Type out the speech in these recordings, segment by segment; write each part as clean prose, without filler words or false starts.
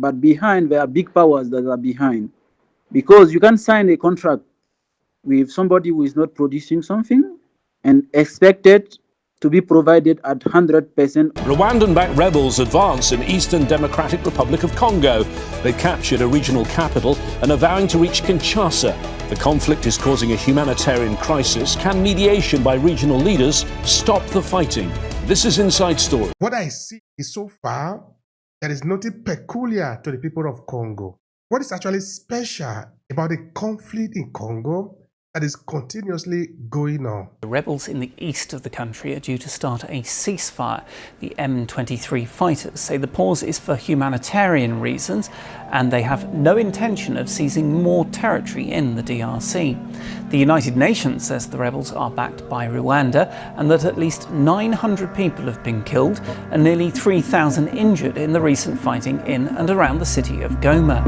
but behind there are big powers that are behind, because you can sign a contract with somebody who is not producing something and expect it to be provided at 100%. Rwandan-backed rebels advance in Eastern Democratic Republic of Congo. They captured a regional capital and are vowing to reach Kinshasa. The conflict is causing a humanitarian crisis. Can mediation by regional leaders stop the fighting? This is Inside Story. What I see is so far, there is nothing peculiar to the people of Congo. What is actually special about the conflict in Congo that is continuously going on? The rebels in the east of the country are due to start a ceasefire. The M23 fighters say the pause is for humanitarian reasons and they have no intention of seizing more territory in the DRC. The United Nations says the rebels are backed by Rwanda and that at least 900 people have been killed and nearly 3,000 injured in the recent fighting in and around the city of Goma.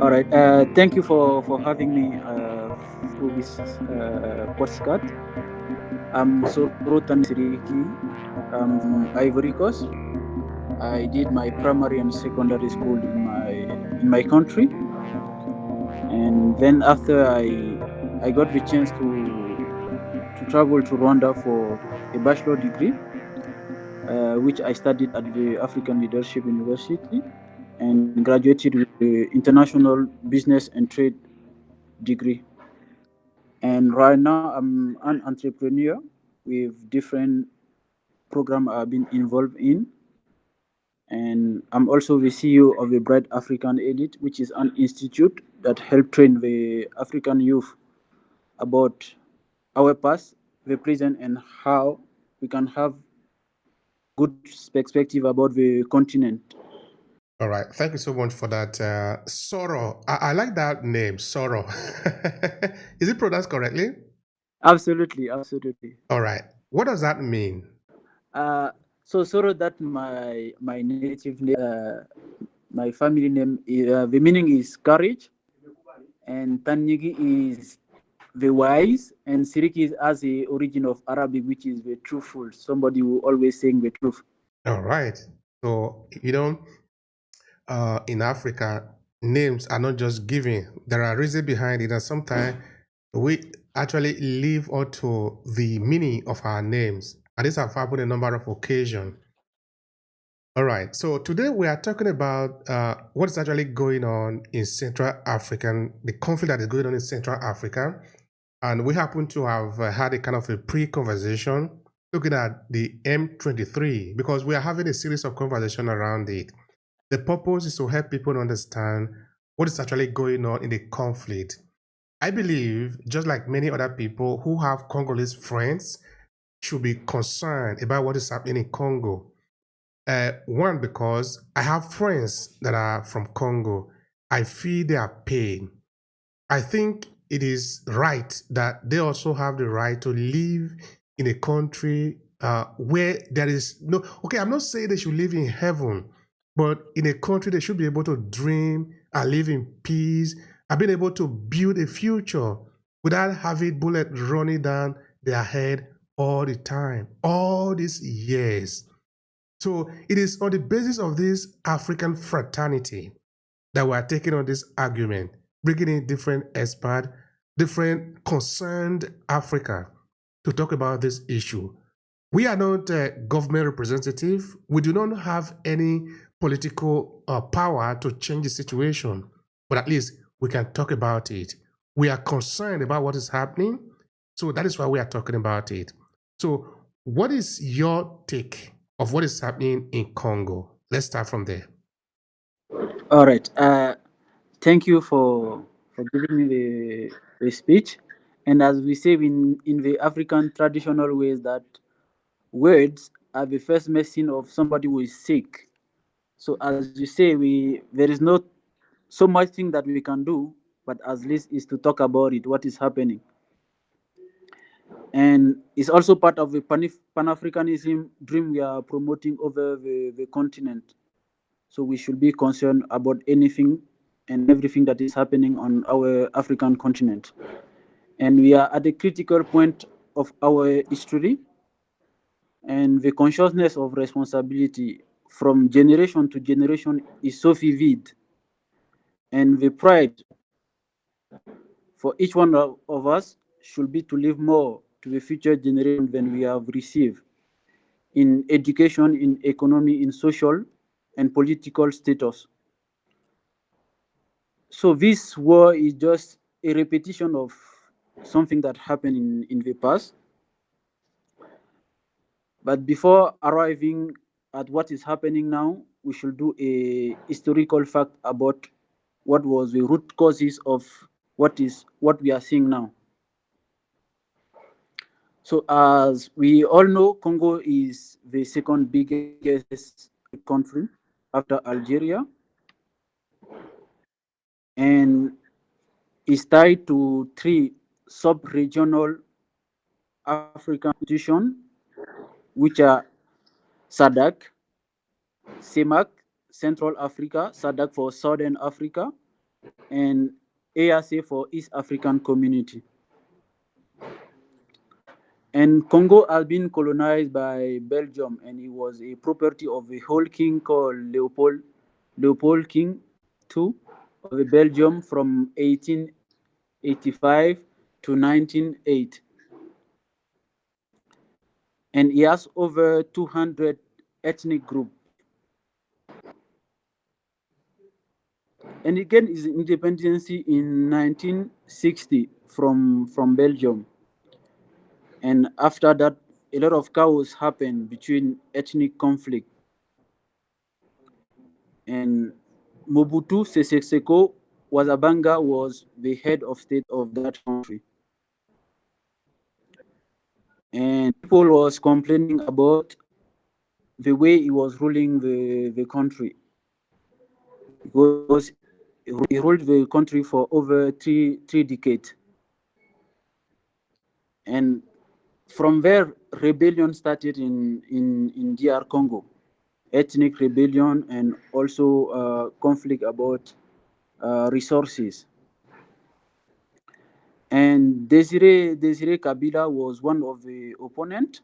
All right. Thank you for having me through this podcast. I'm Tanignigui Siriki from Ivory Coast. I did my primary and secondary school in my country, and then after I got the chance to travel to Rwanda for a bachelor degree, which I studied at the African Leadership University, and graduated with the International Business and Trade degree. And right now I'm an entrepreneur with different programs I've been involved in. And I'm also the CEO of the Bright African Elite, which is an institute that helps train the African youth about our past, the present, and how we can have good perspective about the continent. All right. Thank you so much for that. Soro. I like that name, Soro. Is it pronounced correctly? Absolutely. All right. What does that mean? So Soro, that my native name, my family name. The meaning is courage, and Tanignigui is the wise, and Siriki has the origin of Arabic, which is the truthful. Somebody who always saying the truth. All right. So, in Africa, names are not just given. There are reasons behind it, and sometimes we actually live up to the meaning of our names. And this has happened a number of occasions. All right. So today we are talking about what is actually going on in Central Africa, the conflict that is going on in Central Africa. And we happen to have had a kind of a pre-conversation looking at the M23 because we are having a series of conversation around it. The purpose is to help people understand what is actually going on in the conflict. I believe, just like many other people who have Congolese friends, should be concerned about what is happening in Congo. One, because I have friends that are from Congo. I feel their pain. I think it is right that they also have the right to live in a country where there is no... Okay, I'm not saying they should live in heaven, but in a country they should be able to dream and live in peace and being able to build a future without having bullets running down their head all the time, all these years. So it is on the basis of this African fraternity that we are taking on this argument, bringing in different experts, different concerned Africa to talk about this issue. We are not a government representative. We do not have any political power to change the situation, but at least we can talk about it. We are concerned about what is happening, so that is why we are talking about it. So what is your take of what is happening in Congo? Let's start from there. All right. Thank you for giving me the speech. And as we say in the African traditional ways, that words are the first medicine of somebody who is sick. So as you say, there is not so much thing that we can do, but at least is to talk about it, what is happening. and it's also part of the Pan-Africanism dream we are promoting over the continent. So we should be concerned about anything and everything that is happening on our African continent. And we are at a critical point of our history, and the consciousness of responsibility from generation to generation is so vivid, and the pride for each one of us should be to leave more to the future generation than we have received in education, in economy, in social and political status. So this war is just a repetition of something that happened in the past. But before arriving at what is happening now, we should do a historical fact about what was the root causes of what we are seeing now. So as we all know, Congo is the second biggest country after Algeria, and is tied to three sub-regional African institutions, which are SADC, CEMAC, Central Africa, SADC for Southern Africa, and EAC for East African Community. And Congo has been colonized by Belgium, and it was a property of a whole king called Leopold King II of Belgium from 1885 to 1908. And he has over 200 ethnic groups. And he gained his independence in 1960 from Belgium. And after that, a lot of chaos happened between ethnic conflict. And Mobutu Sese Seko Wazabanga was the head of state of that country. And people was complaining about the way he was ruling the country, because he ruled the country for over three decades. And from there, rebellion started in DR Congo, ethnic rebellion, and also conflict about resources. And Desire Kabila was one of the opponents.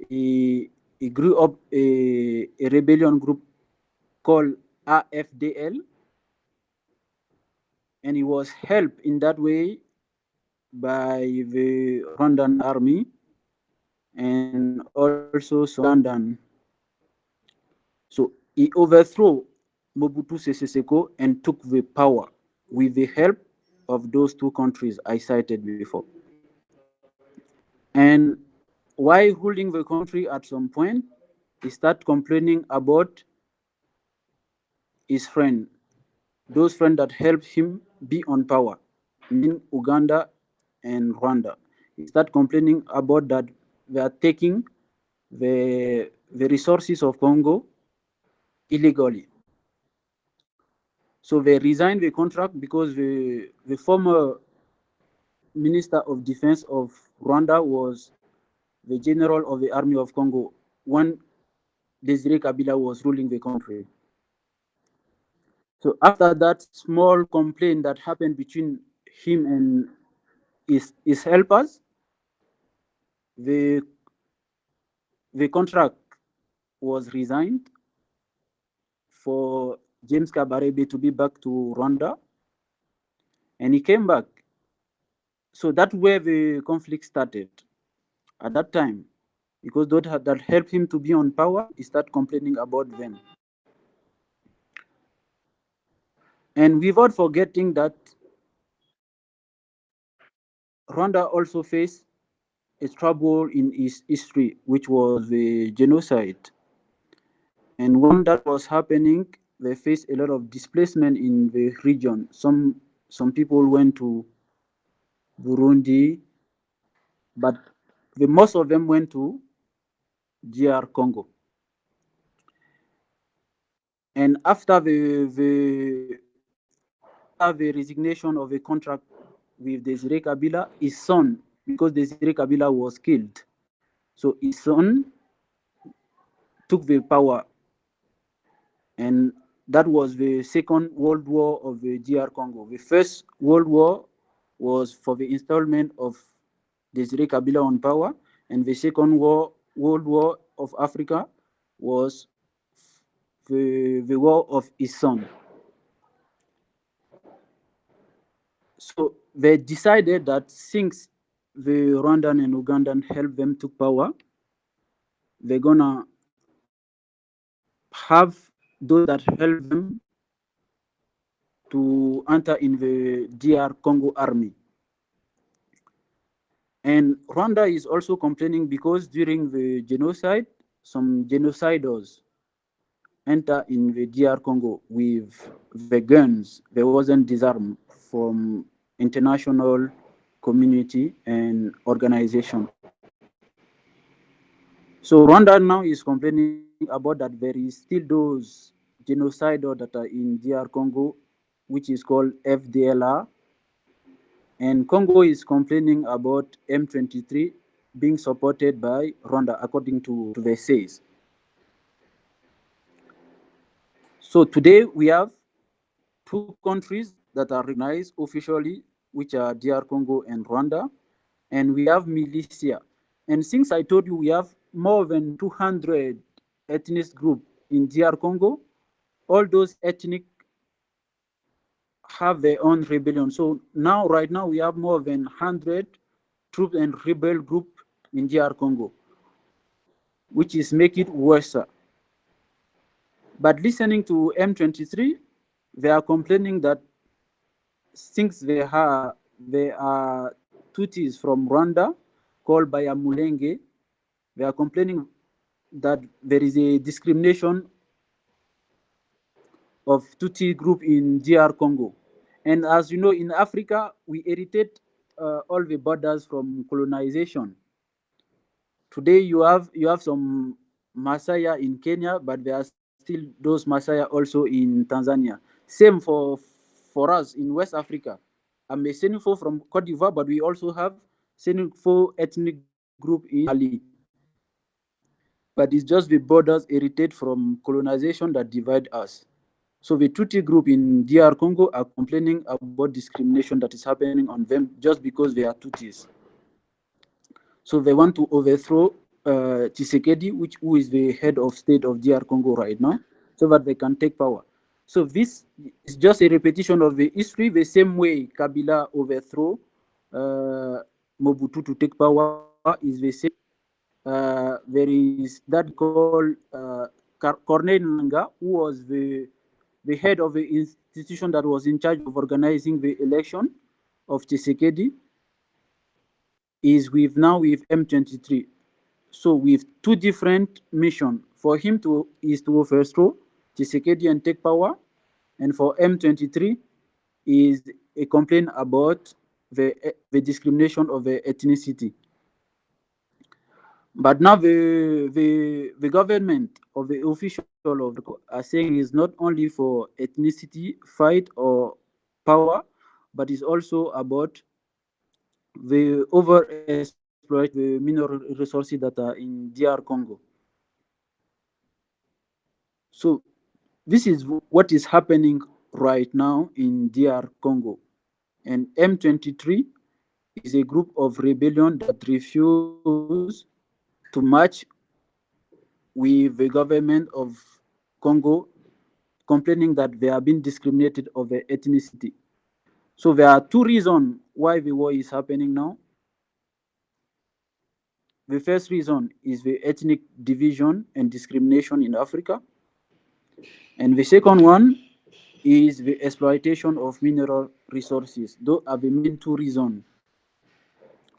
He grew up a rebellion group called AFDL, and he was helped in that way by the Rwandan army and also some Ugandan. So he overthrew Mobutu Sese Seko and took the power with the help of those two countries I cited before. And while ruling the country at some point, he started complaining about his friend, those friends that helped him be on power, meaning Uganda and Rwanda. He started complaining about that they are taking the resources of Congo illegally. So they resigned the contract because the former Minister of Defense of Rwanda was the general of the Army of Congo when Desire Kabila was ruling the country. So after that small complaint that happened between him and his helpers, the contract was resigned for James Kabarebe to be back to Rwanda, and he came back. So that's where the conflict started at that time, because those that helped him to be on power, he started complaining about them. And without forgetting that Rwanda also faced a trouble in its history, which was the genocide. And when that was happening, they faced a lot of displacement in the region. Some people went to Burundi, but most of them went to DR Congo. And after the resignation of the contract with Desire Kabila, his son because Desire Kabila was killed. So his son took the power, and that was the Second World War of the DR Congo. The First World War was for the installment of Desire Kabila on power, and the Second World War of Africa was the war of his son. So they decided that since the Rwandan and Ugandan helped them to power, they're gonna have those that help them to enter in the DR Congo army. And Rwanda is also complaining because during the genocide, some genociders enter in the DR Congo with the guns. They wasn't disarmed from international community and organization. So Rwanda now is complaining about that there is still those genocidal that are in DR Congo, which is called FDLR. And Congo is complaining about M23 being supported by Rwanda, according to the says. So today we have two countries that are recognized officially, which are DR Congo and Rwanda, and we have militia. And since I told you we have more than 200 ethnic groups in DR Congo, all those ethnic have their own rebellion. So now, right now, we have more than 100 troops and rebel group in DR Congo, which is make it worse. But listening to M23, they are complaining that since they are Tutsis from Rwanda called by Mulenge, they are complaining that there is a discrimination of Tutsi group in DR Congo. And as you know, in Africa, we inherited all the borders from colonization. Today, you have some Masaya in Kenya, but there are still those Masaya also in Tanzania. Same for us in West Africa. I'm a Senufo from Cote d'Ivoire, but we also have Senufo ethnic group in Mali. But it's just the borders inherited from colonization that divide us. So the Tutsi group in DR Congo are complaining about discrimination that is happening on them just because they are Tutsis. So they want to overthrow Tshisekedi, who is the head of state of DR Congo right now, so that they can take power. So this is just a repetition of the history, the same way Kabila overthrew Mobutu to take power is the same. There is that called Corneille Nangaa, who was the head of the institution that was in charge of organizing the election of Tshisekedi, is with M23. So with two different missions. For him is to overthrow Tshisekedi and take power, and for M23 is a complaint about the discrimination of the ethnicity. But now the government of the official of the are saying is not only for ethnicity fight or power, but it's also about the overexploit the mineral resources that are in DR Congo. So this is what is happening right now in DR Congo. And M23 is a group of rebellion that refuse to match with the government of Congo, complaining that they are being discriminated of their ethnicity. So there are two reasons why the war is happening now. The first reason is the ethnic division and discrimination in Africa. And the second one is the exploitation of mineral resources. Those are the main two reasons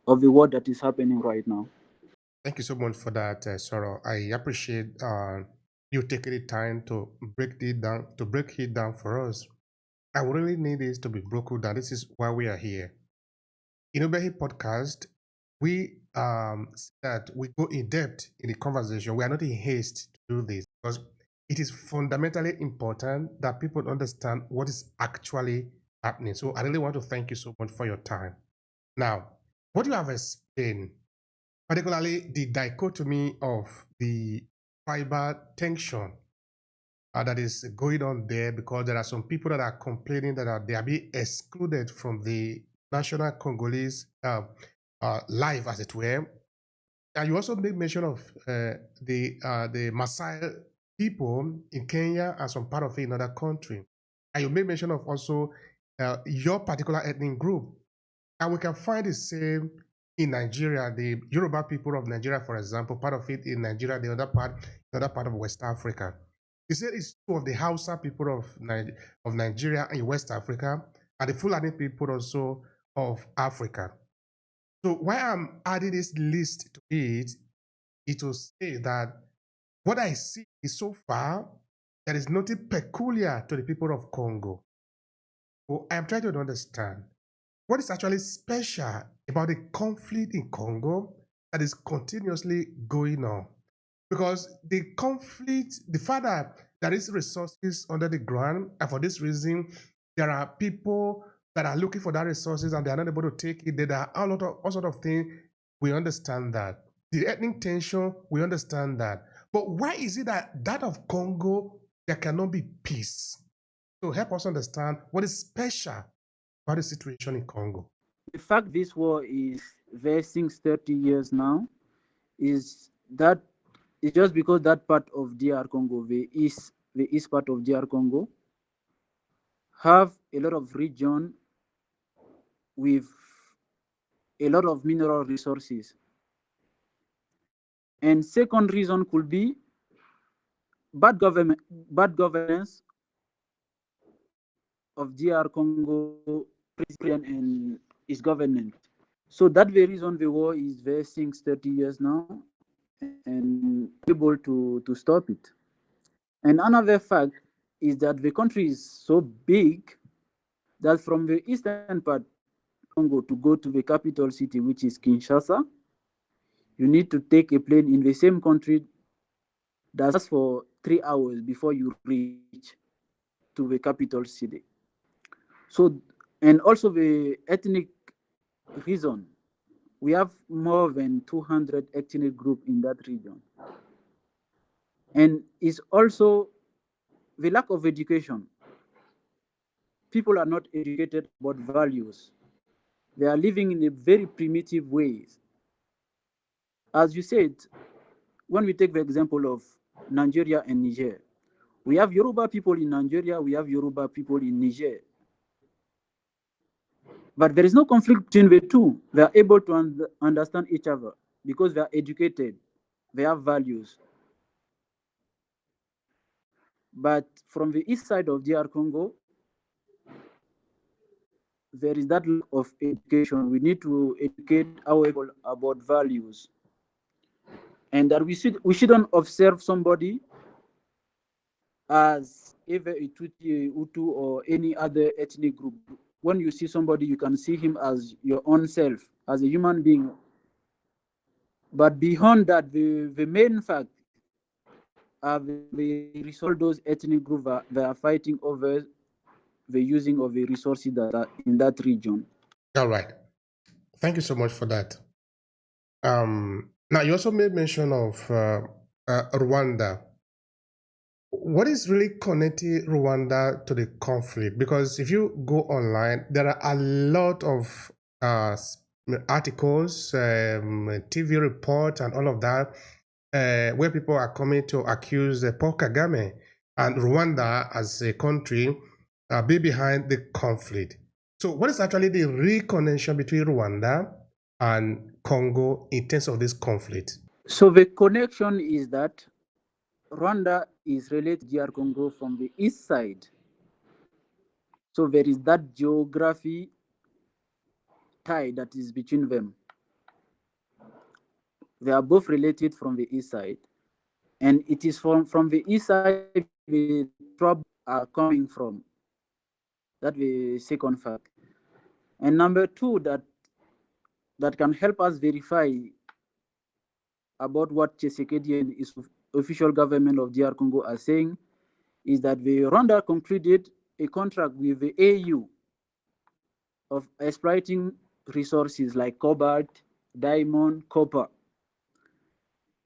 of the war that is happening right now. Thank you so much for that, Soro. I appreciate you taking the time to break it down for us. I really need this to be broken down. This is why we are here. In Obehi Podcast, we that we go in depth in the conversation. We are not in haste to do this because it is fundamentally important that people understand what is actually happening. So I really want to thank you so much for your time. Now, what you have explained, particularly the dichotomy of the tribal tension that is going on there, because there are some people that are complaining that they are being excluded from the national Congolese life, as it were. And you also made mention of the Maasai people in Kenya and some part of it in other country. And you made mention of also your particular ethnic group. And we can find the same in Nigeria, the Yoruba people of Nigeria, for example, part of it in Nigeria, the other part of West Africa. You said it's two of the Hausa people of Nigeria in West Africa, and the Fulani people also of Africa. So why I'm adding this list to it, it will say that what I see is so far, there is nothing peculiar to the people of Congo. So I'm trying to understand what is actually special about the conflict in Congo that is continuously going on. Because the conflict, the fact that there is resources under the ground, and for this reason, there are people that are looking for that resources and they are not able to take it. There are all sort of things. We understand that. The ethnic tension, we understand that. But why is it that of Congo, there cannot be peace? So help us understand what is special about the situation in Congo. The fact this war is versing 30 years now is that it's just because that part of DR Congo, the east part of DR Congo, have a lot of region with a lot of mineral resources. And second reason could be bad governance of DR Congo president and his government. So that's the reason the war is versing 30 years now and able to stop it. And another fact is that the country is so big that from the eastern part Congo to go to the capital city, which is Kinshasa, you need to take a plane in the same country that's for 3 hours before you reach to the capital city. So, and also the ethnic reason, we have more than 200 ethnic groups in that region. And it's also the lack of education. People are not educated about values. They are living in a very primitive ways. As you said, when we take the example of Nigeria and Niger, we have Yoruba people in Nigeria, we have Yoruba people in Niger. But there is no conflict between the two. They are able to understand each other because they are educated, they have values. But from the east side of DR Congo, there is that lack of education. We need to educate our people about values. And that we shouldn't observe somebody as either a Tutsi, a Hutu, or any other ethnic group. When you see somebody, you can see him as your own self, as a human being. But beyond that, the main fact are the resource those ethnic groups they are fighting over the using of the resources that are in that region. All right. Thank you so much for that. Now, you also made mention of Rwanda. What is really connecting Rwanda to the conflict? Because if you go online, there are a lot of articles, TV reports, and all of that, where people are coming to accuse Paul Kagame and Rwanda as a country be behind the conflict. So what is actually the real connection between Rwanda and Congo in terms of this conflict? So the connection is that Rwanda is related to DR Congo from the east side. So there is that geography tie that is between them. They are both related from the east side. And it is from the east side the trouble are coming from. That's the second fact. And number two, that can help us verify about what Tshisekedi and his official government of DR Congo are saying is that the Rwanda concluded a contract with the AU of exploiting resources like cobalt, diamond, copper.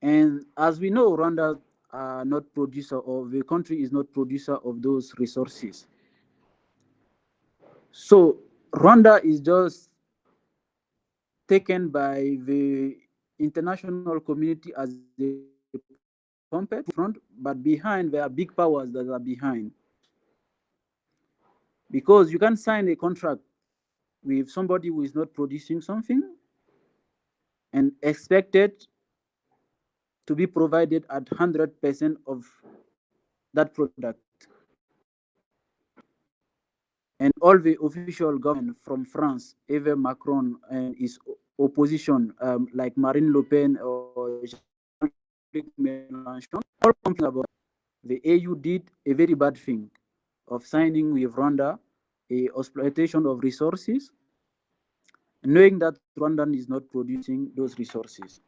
And as we know, Rwanda are not producer, or the country is not producer of those resources. So Rwanda is just taken by the international community as a puppet front, but behind there are big powers that are behind. Because you can sign a contract with somebody who is not producing something and expect it to be provided at 100% of that product. And all the official government from France, even Macron and his opposition, like Marine Le Pen or Jean-Luc Mélenchon, all complaining about the AU did a very bad thing of signing with Rwanda a exploitation of resources, knowing that Rwanda is not producing those resources.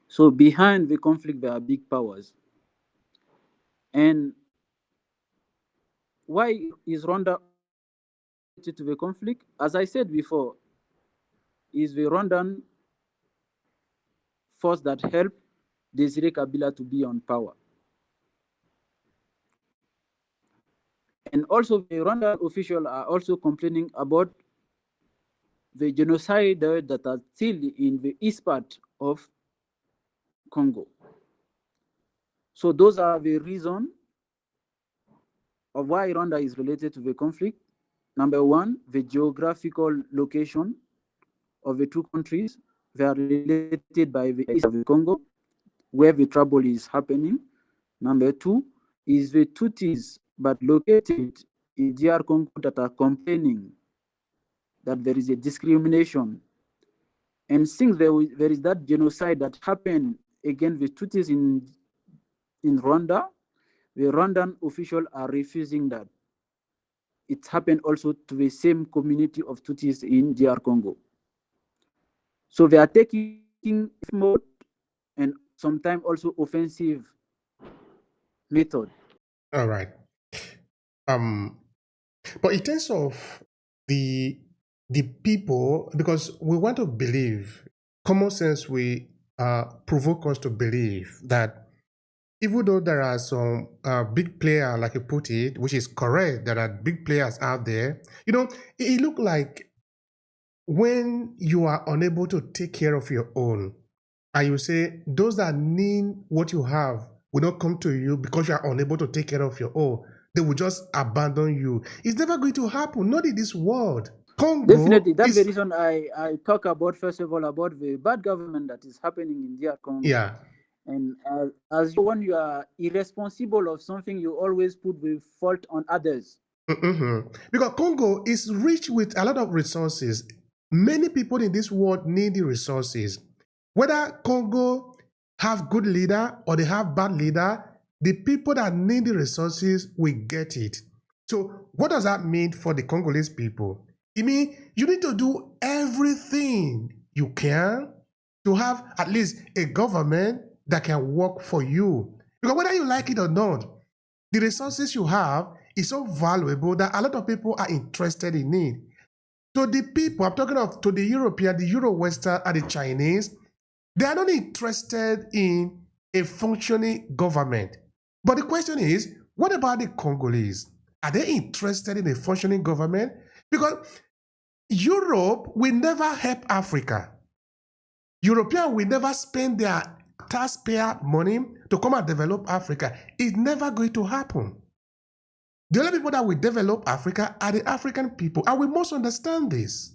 So behind the conflict, there are big powers. And why is Rwanda related to the conflict? As I said before, is the Rwandan force that helped Desiré Kabila to be on power. And also the Rwandan officials are also complaining about the genocide that are still in the east part of Congo. So those are the reasons of why Rwanda is related to the conflict. Number one, the geographical location of the two countries. They are related by the east of the Congo, where the trouble is happening. Number two is the Tutsis, but located in DR Congo, that are complaining that there is a discrimination. And since there is that genocide that happened against the Tutsis in Rwanda, the Rwandan officials are refusing that. It happened also to the same community of Tutsis in DR Congo. So they are taking mode and sometimes also offensive method. All right. But in terms of the people, because we want to believe, common sense we provoke us to believe that even though there are some big players, like you put it, which is correct, there are big players out there, it look like when you are unable to take care of your own, and you say those that need what you have will not come to you because you are unable to take care of your own. They will just abandon you. It's never going to happen, not in this world. Congo Definitely, that's the reason I talk about, first of all, about the bad government that is happening in DR Congo. Yeah. And when you are irresponsible of something, you always put the fault on others. Because Congo is rich with a lot of resources. Many people in this world need the resources. Whether Congo have good leader or they have bad leader, the people that need the resources will get it. So what does that mean for the Congolese people? It means you need to do everything you can to have at least a government that can work for you. Because whether you like it or not, the resources you have is so valuable that a lot of people are interested in it. So the people, I'm talking of to the European, the Euro-Western, and the Chinese, they are not interested in a functioning government. But the question is, what about the Congolese? Are they interested in a functioning government? Because Europe will never help Africa. Europeans will never spend their taxpayer money to come and develop Africa. It's never going to happen. The only people that will develop Africa are the African people, and we must understand this.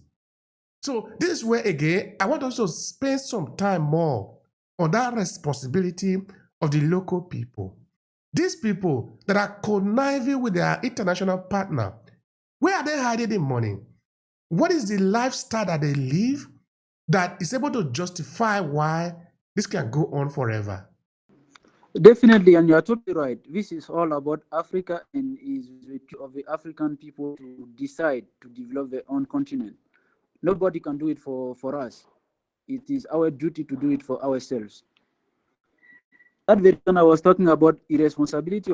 So this is where, again, I want us to spend some time more on that responsibility of the local people. These people that are conniving with their international partner, where are they hiding the money? What is the lifestyle that they live that is able to justify why this can go on forever? Definitely, and you are totally right. This is all about Africa, and is of the African people to decide to develop their own continent. Nobody can do it for us. It is our duty to do it for ourselves. That very reason I was talking about irresponsibility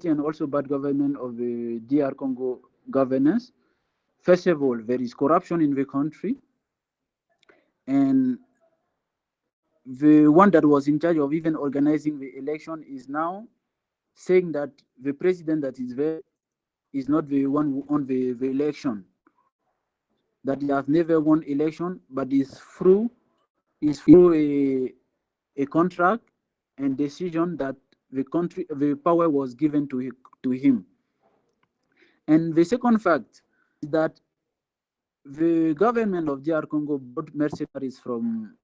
and also bad government of the DR Congo governance. First of all, there is corruption in the country, and the one that was in charge of even organizing the election is now saying that the president that is there is not the one who won the election, that he has never won election, but is through a contract and decision that the power was given to him. And the second fact is that the government of DR Congo brought mercenaries from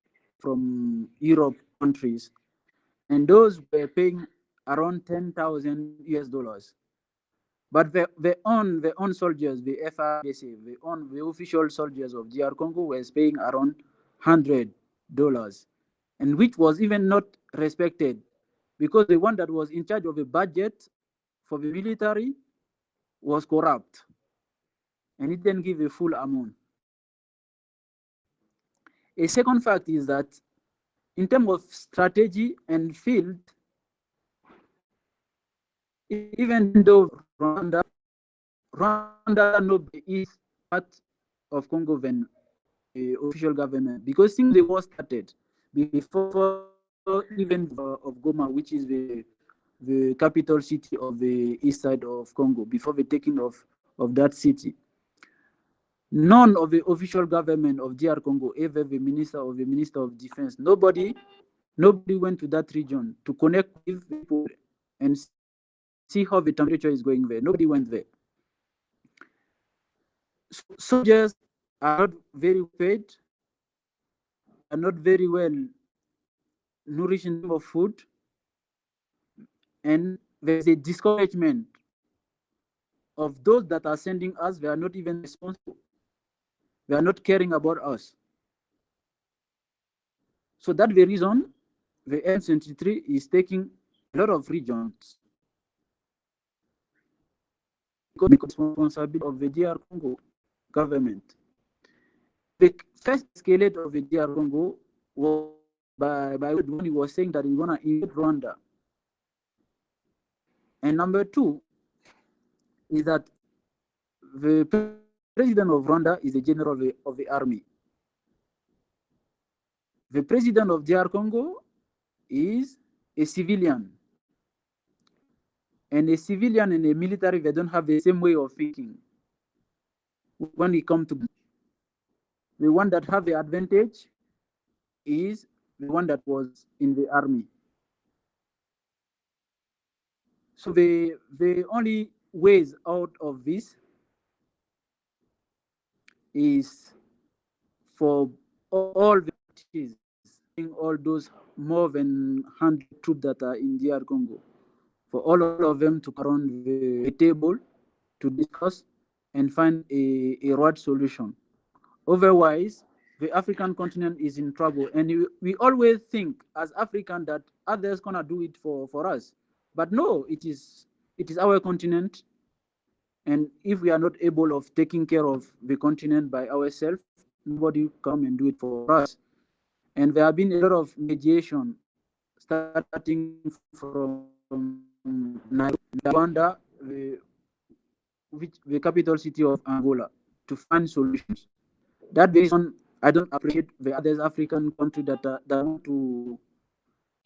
Europe countries, and those were paying around 10,000 US dollars. But the own soldiers, the FARDC, the official soldiers of DR Congo was paying around $100, and which was even not respected, because the one that was in charge of the budget for the military was corrupt, and it didn't give a full amount. A second fact is that in terms of strategy and field, even though Rwanda is part of Congo than the official government, because since the war started, before even of Goma, which is the capital city of the east side of Congo, before the taking of that city, none of the official government of DR Congo, ever the minister of defense, nobody went to that region to connect with people and see how the temperature is going there. Nobody went there. Soldiers are not very paid, are not very well nourished in terms of food, and there's a discouragement of those that are sending us. They are not even responsible. They are not caring about us. So that's the reason the M23 is taking a lot of regions, because the responsibility of the DR Congo government. The first escalate of the DR Congo was by when he was saying that he's going to invade Rwanda. And number two is that the president of Rwanda is a general of the army. The president of DR Congo is a civilian. And a civilian and a military, they don't have the same way of thinking. When it comes to the one that have the advantage is the one that was in the army. So the only ways out of this is for all the parties, all those more than 100 troops that are in DR Congo, for all of them to come around the table to discuss and find a right solution. Otherwise, the African continent is in trouble. And we always think as African that others gonna do it for us. But no, it is our continent. And if we are not able of taking care of the continent by ourselves, nobody come and do it for us. And there have been a lot of mediation starting from Rwanda, the capital city of Angola, to find solutions. That reason, I don't appreciate the other African countries that want to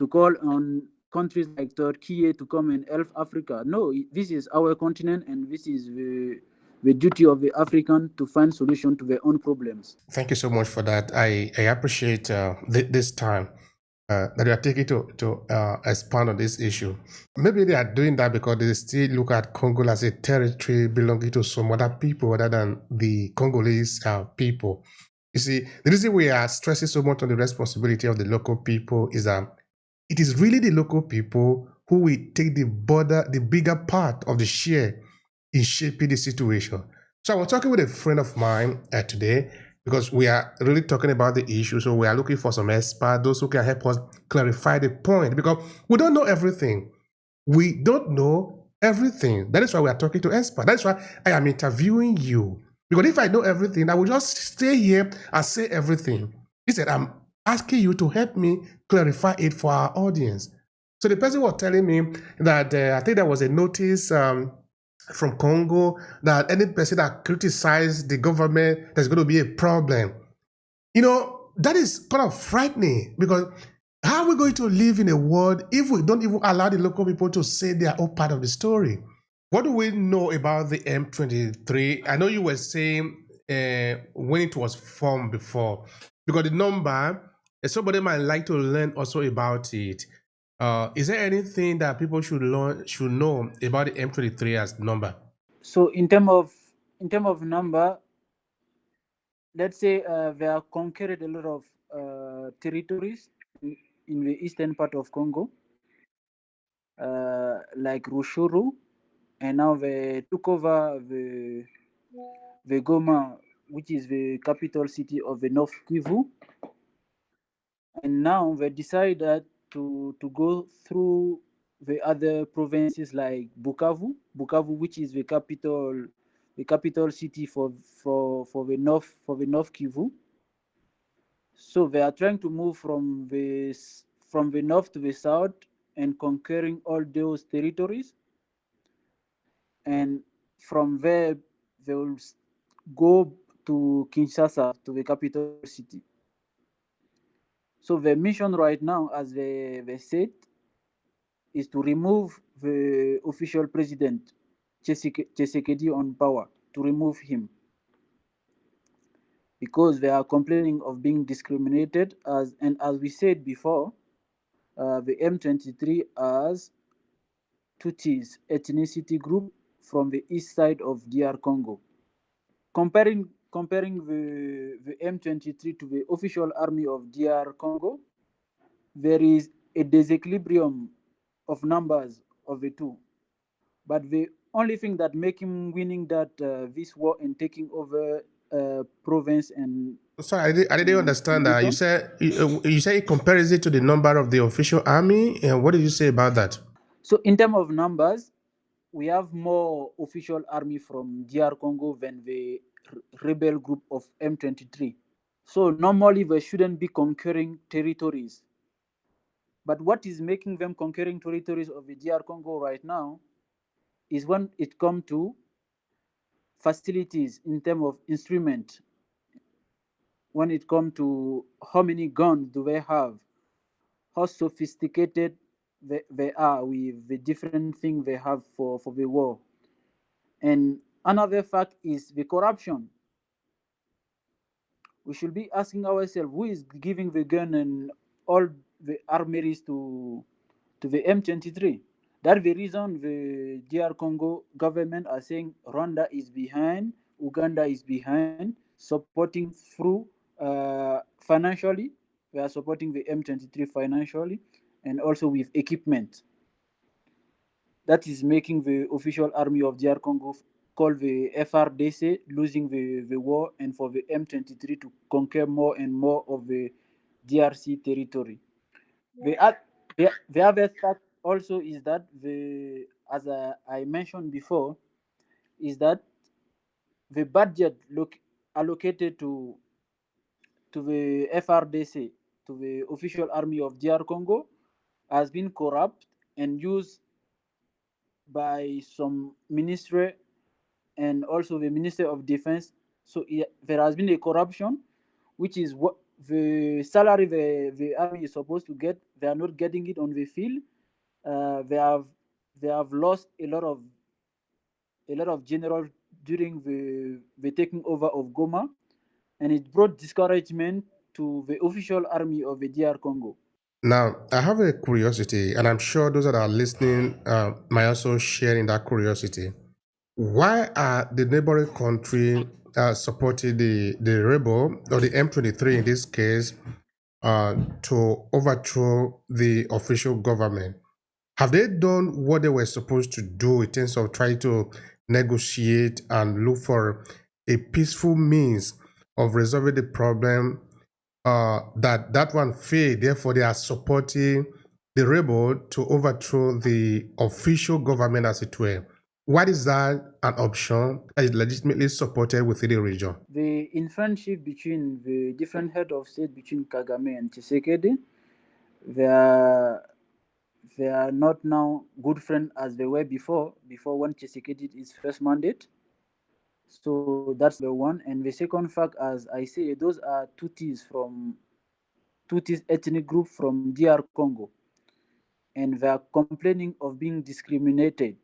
call on countries like Turkey to come and help Africa. No, this is our continent, and this is the duty of the African to find solution to their own problems. Thank you so much for that. I appreciate this time that you are taking to expand on this issue. Maybe they are doing that because they still look at Congo as a territory belonging to some other people other than the Congolese people. You see, the reason we are stressing so much on the responsibility of the local people is that it is really the local people who will take the bigger part of the share in shaping the situation. So I was talking with a friend of mine today, because we are really talking about the issue. So we are looking for some experts, those who can help us clarify the point, because we don't know everything. We don't know everything. That is why we are talking to experts. That is why I am interviewing you. Because if I know everything, I will just stay here and say everything. Instead, I'm asking you to help me clarify it for our audience. So the person was telling me that I think there was a notice from Congo, that any person that criticizes the government, there's going to be a problem. That is kind of frightening, because how are we going to live in a world if we don't even allow the local people to say they are all part of the story? What do we know about the M23? I know you were saying when it was formed before, because the number, somebody might like to learn also about it. Is there anything that people should know about the M23 as number? So in term of number, let's say they have conquered a lot of territories in the eastern part of Congo, like Rushuru, and now they took over the Goma, which is the capital city of the North Kivu, and now they decided to go through the other provinces like Bukavu, which is the capital city for the North Kivu. So they are trying to move from the north to the south and conquering all those territories, and from there they will go to Kinshasa, to the capital city. So the mission right now, as they said, is to remove the official president Tshisekedi on power, to remove him, because they are complaining of being discriminated, as we said before, the M23 as Tutsis ethnicity group from the east side of DR Congo. Comparing the M23 to the official army of DR Congo, there is a disequilibrium of numbers of the two. But the only thing that make him winning this war and taking over province and... Sorry, I didn't understand that. You said it compares it to the number of the official army. And what did you say about that? So in terms of numbers, we have more official army from DR Congo than the rebel group of M23. So normally they shouldn't be conquering territories. But what is making them conquering territories of the DR Congo right now is when it comes to facilities in terms of instrument, when it comes to how many guns do they have, how sophisticated they are with the different things they have for the war. And another fact is the corruption. We should be asking ourselves, who is giving the gun and all the armories to the M23? That's the reason the DR Congo government are saying Rwanda is behind, Uganda is behind, supporting through financially. We are supporting the M23 financially and also with equipment. That is making the official army of DR Congo, called the FRDC, losing the war, and for the M23 to conquer more and more of the DRC territory. The other fact also is that as I mentioned before, is that the budget allocated to the FRDC, to the official army of DR Congo, has been corrupt and used by some ministry and also the Minister of Defense. So there has been a corruption, which is what the salary the army is supposed to get. They are not getting it on the field. They have lost a lot of generals during the taking over of Goma, and it brought discouragement to the official army of the DR Congo. Now, I have a curiosity, and I'm sure those that are listening might also share in that curiosity. Why are the neighboring country supporting the rebel, or the M23 in this case, to overthrow the official government? Have they done what they were supposed to do in terms of trying to negotiate and look for a peaceful means of resolving the problem? That one failed. Therefore, they are supporting the rebel to overthrow the official government, as it were. Why is that an option that is legitimately supported within the region? In friendship between the different head of state, between Kagame and Tshisekedi, they they are not now good friends as they were before when Tshisekedi did his first mandate. So that's number one. And the second fact, as I say, those are Tutsis ethnic group from DR Congo, and they are complaining of being discriminated.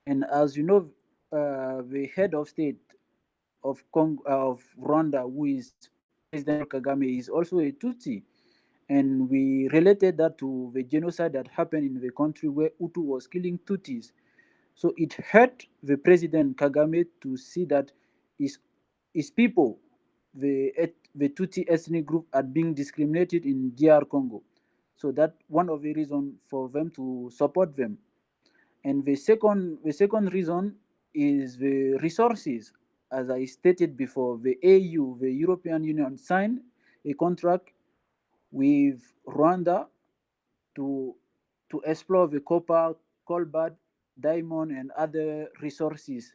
And as you know, the head of state of Rwanda, who is President Paul Kagame, is also a Tutsi. And we related that to the genocide that happened in the country where Hutu was killing Tutsis. So it hurt the President Kagame to see that his people, the Tutsi ethnic group, are being discriminated in DR Congo. So that one of the reasons for them to support them. And the second reason is the resources. As I stated before, the AU, the European Union, signed a contract with Rwanda to explore the copper, cobalt, diamond, and other resources.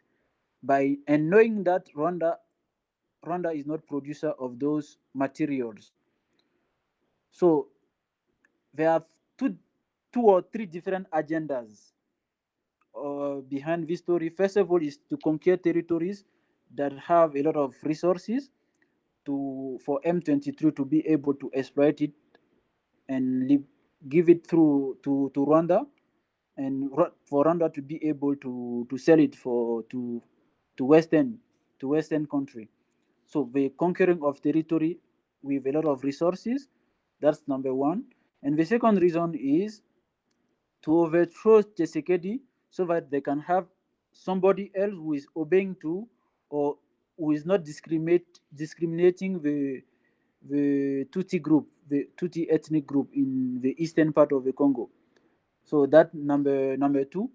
And knowing that Rwanda is not producer of those materials. So there are two or three different agendas behind this story. First of all, is to conquer territories that have a lot of resources for M23 to be able to exploit it and give it through to Rwanda, and for Rwanda to be able to sell it to Western country. So the conquering of territory with a lot of resources, that's number one. And the second reason is to overthrow Tshisekedi so that they can have somebody else who is obeying to, or who is not discriminating the Tutsi group, the Tutsi ethnic group in the eastern part of the Congo. So that number two.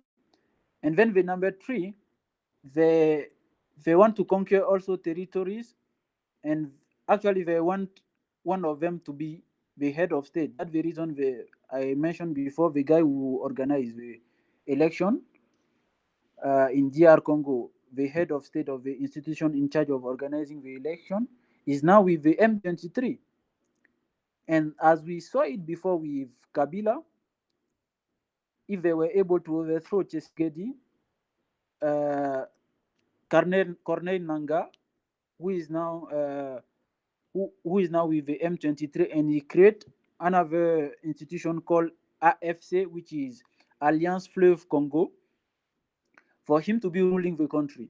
And then the number three, they want to conquer also territories, and actually they want one of them to be the head of state. That's the reason I mentioned before, the guy who organized the election in DR Congo, the head of state of the institution in charge of organizing the election, is now with the M23. And as we saw it before with Kabila, if they were able to overthrow Tshisekedi, Corneille Nangaa, who is now with the M23, and he create another institution called AFC, which is Alliance Fleuve Congo, for him to be ruling the country.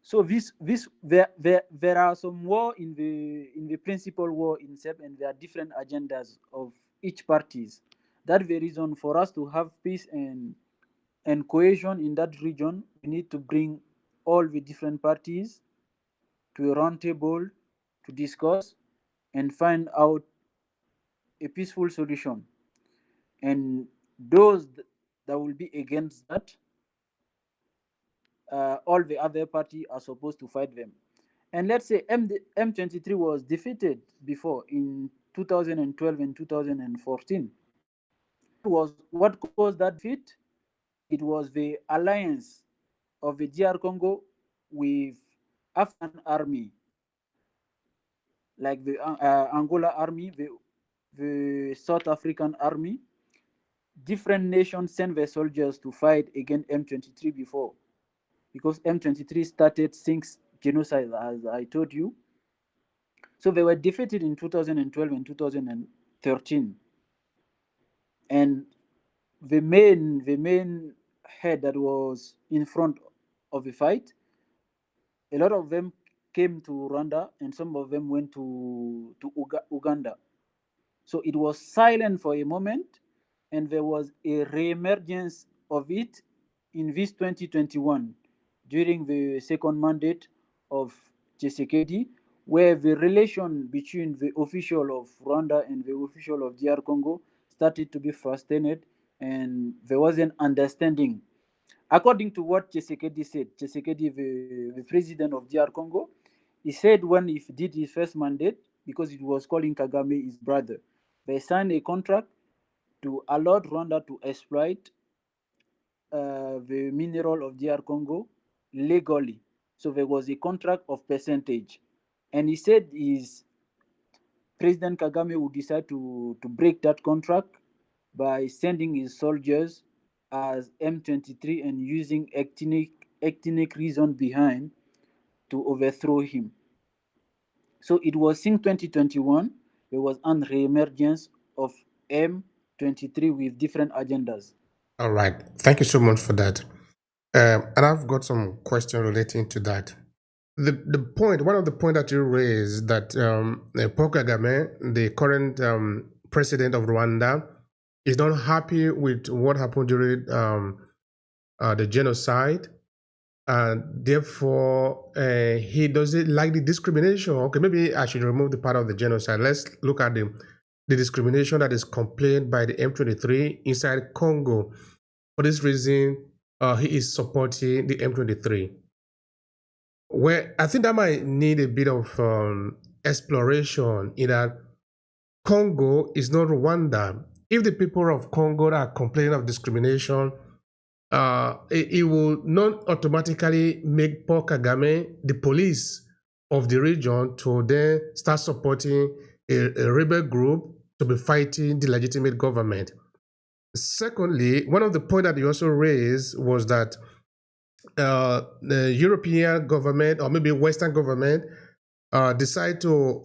So there are some war in the principal war itself, and there are different agendas of each parties. That's the reason for us to have peace and cohesion in that region. We need to bring all the different parties to a round table to discuss and find out a peaceful solution. And those that will be against that, all the other parties are supposed to fight them. And let's say M23 was defeated before in 2012 and 2014. What caused that defeat? It was the alliance of the DR Congo with Afghan army, like the Angola army, the South African army. Different nations sent their soldiers to fight against M23 before, because M23 started since genocide, as I told you. So they were defeated in 2012 and 2013. And the main head that was in front of the fight, a lot of them came to Rwanda, and some of them went to Uganda. So it was silent for a moment, and there was a re-emergence of it in this 2021 during the second mandate of Tshisekedi, where the relation between the official of Rwanda and the official of DR Congo started to be frustrated, and there was an understanding. According to what Tshisekedi said, Tshisekedi, the president of DR Congo, he said when he did his first mandate, because it was calling Kagame his brother, they signed a contract to allow Rwanda to exploit the mineral of DR Congo legally. So there was a contract of percentage. And he said President Kagame would decide to break that contract, by sending his soldiers as M23 and using ethnic reason behind to overthrow him. So it was in 2021 there was an re-emergence of M23 with different agendas. All right. Thank you so much for that. And I've got some questions relating to that. The point, one of the points that you raised, that Paul Kagame, the current president of Rwanda, is not happy with what happened during the genocide, and therefore he doesn't like the discrimination. Okay, maybe I should remove the part of the genocide. Let's look at the discrimination that is complained by the M23 inside Congo. For this reason, he is supporting the M23. Well, I think that might need a bit of exploration in that Congo is not Rwanda. If the people of Congo are complaining of discrimination, it will not automatically make Paul Kagame the police of the region to then start supporting a rebel group to be fighting the legitimate government. Secondly, one of the points that you also raised was that the European government, or maybe Western government, decide to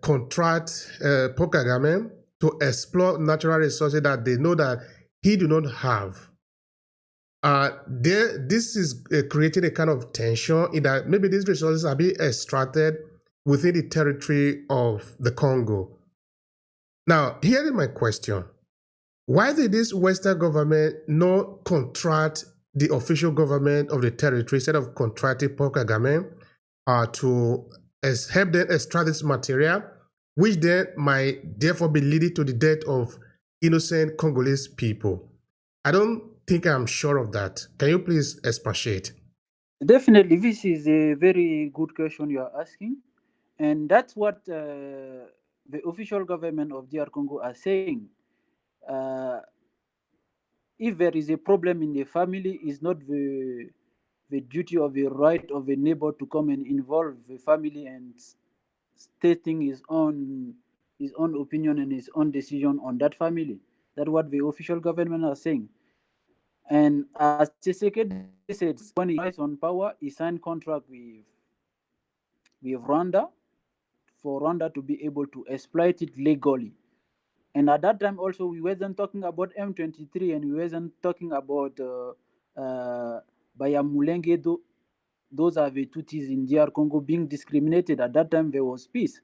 contract Paul Kagame to explore natural resources that they know that he do not have. This is creating a kind of tension in that maybe these resources are being extracted within the territory of the Congo. Now, here is my question. Why did this Western government not contract the official government of the territory instead of contracting Paul Kagame to help them extract this material, which then might therefore be leading to the death of innocent Congolese people? I don't think I'm sure of that. Can you please expatiate? Definitely, this is a very good question you are asking, and that's what the official government of DR Congo are saying. If there is a problem in the family, it's not the duty of the right of a neighbor to come and involve the family and stating his own opinion and his own decision on that family. That's what the official government are saying. And as Tshisekedi said, when he rise on power, he signed contract with Rwanda for Rwanda to be able to exploit it legally. And at that time also, we wasn't talking about M23 and we wasn't talking about Bayamulenge. Those are the Tutsis in DR Congo being discriminated. At that time, there was peace.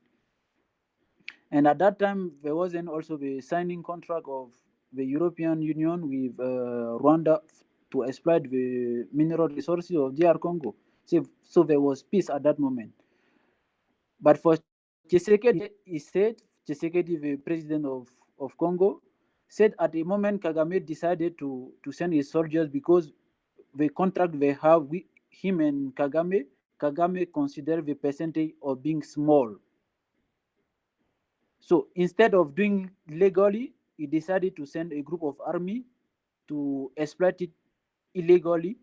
And at that time, there wasn't also the signing contract of the European Union with Rwanda to exploit the mineral resources of DR Congo. So there was peace at that moment. But for Tshisekedi, he said, Tshisekedi, the president of Congo, said at the moment Kagame decided to send his soldiers because the contract they have with him and Kagame considered the percentage of being small. So instead of doing legally, he decided to send a group of army to exploit it illegally.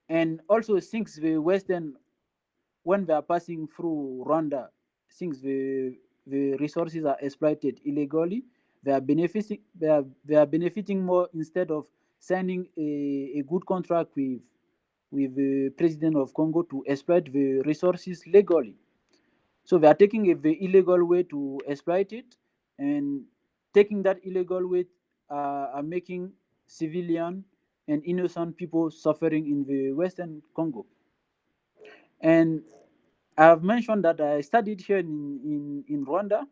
And also, since the Western, when they are passing through Rwanda, since the resources are exploited illegally, they are benefiting more instead of signing a good contract with the president of Congo to exploit the resources legally. So they are taking the illegal way to exploit it, and taking that illegal way are making civilian and innocent people suffering in the Western Congo. And I've mentioned that I studied here in Rwanda,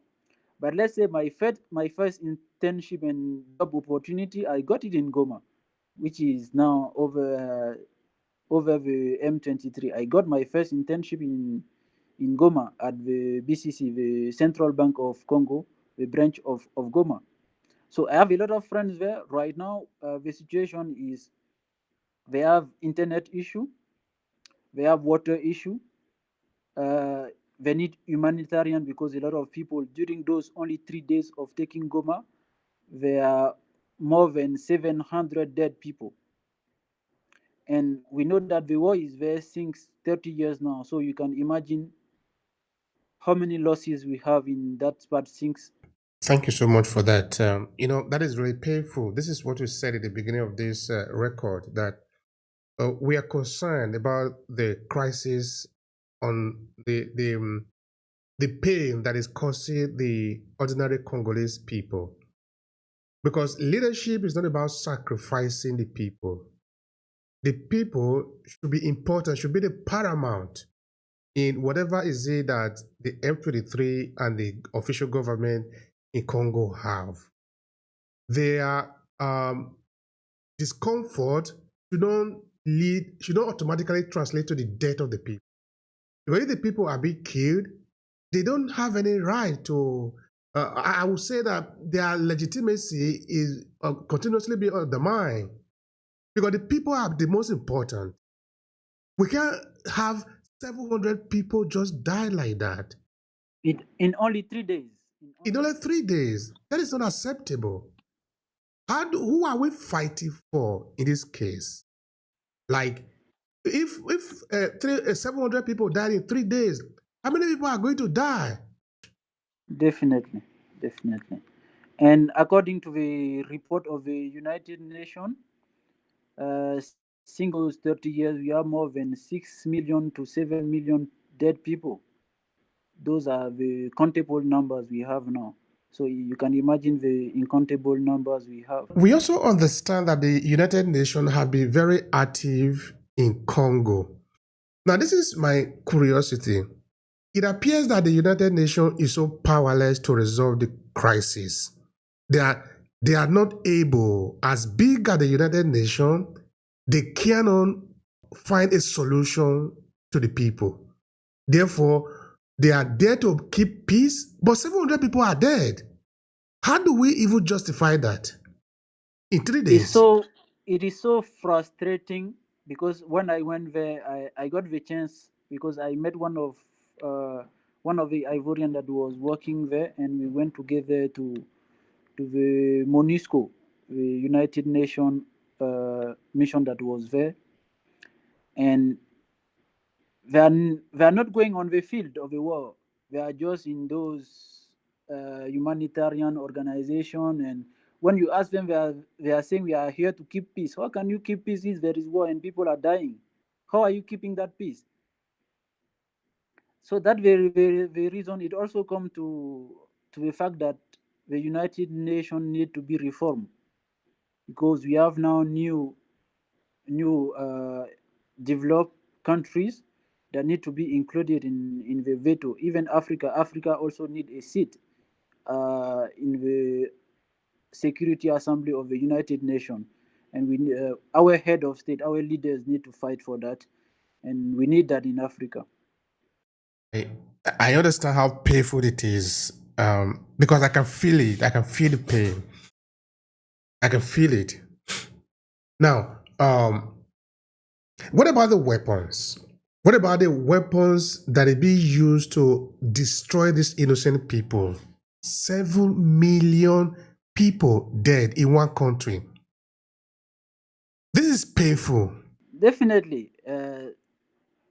but let's say my first internship and job opportunity, I got it in Goma, which is now over the M23. I got my first internship in Goma at the BCC, the Central Bank of Congo, the branch of Goma. So I have a lot of friends there. Right now, the situation is they have internet issue, they have water issue, they need humanitarian because a lot of people during those only 3 days of taking Goma, there are more than 700 dead people. And we know that the war is there since 30 years now. So you can imagine how many losses we have in that part since Thank you so much for that. That is really painful. This is what we said at the beginning of this record, that we are concerned about the crisis on the pain that is causing the ordinary Congolese people. Because leadership is not about sacrificing the people. The people should be important, should be the paramount in whatever is it that the M23 and the official government in Congo have. Their discomfort should not automatically translate to the death of the people. When the people are being killed, they don't have any right to. I would say that their legitimacy is continuously being undermined because the people are the most important. We can't have 700 people just die like that. In only 3 days. In only 3 days. That is not acceptable. Who are we fighting for in this case? Like, if 700 people died in 3 days, how many people are going to die? Definitely. And according to the report of the United Nations, since those 30 years, we have more than 6 million to 7 million dead people. Those are the countable numbers we have now. So you can imagine the uncountable numbers we have. We also understand that the United Nations have been very active in Congo. Now, this is my curiosity. It appears that the United Nations is so powerless to resolve the crisis. They are not able, as big as the United Nations, they cannot find a solution to the people. Therefore, they are there to keep peace, but 700 people are dead. How do we even justify that in 3 days? It is so frustrating because when I went there, I got the chance because I met one of the Ivorian that was working there, and we went together to the MONUSCO, the United Nations mission that was there, and they are not going on the field of the war. They are just in those humanitarian organization, and when you ask them, they are saying we are here to keep peace. How can you keep peace if there is war and people are dying? How are you keeping that peace? So that very reason it also come to the fact that the United Nations need to be reformed, because we have now new developed countries that need to be included in the veto. Even Africa also need a seat in the Security Assembly of the United Nations, and our head of state, our leaders need to fight for that, and we need that in Africa. I understand how painful it is, because I can feel it. I can feel the pain. I can feel it. Now, what about the weapons? What about the weapons that are being used to destroy these innocent people? 7 million people dead in one country. This is painful. Definitely,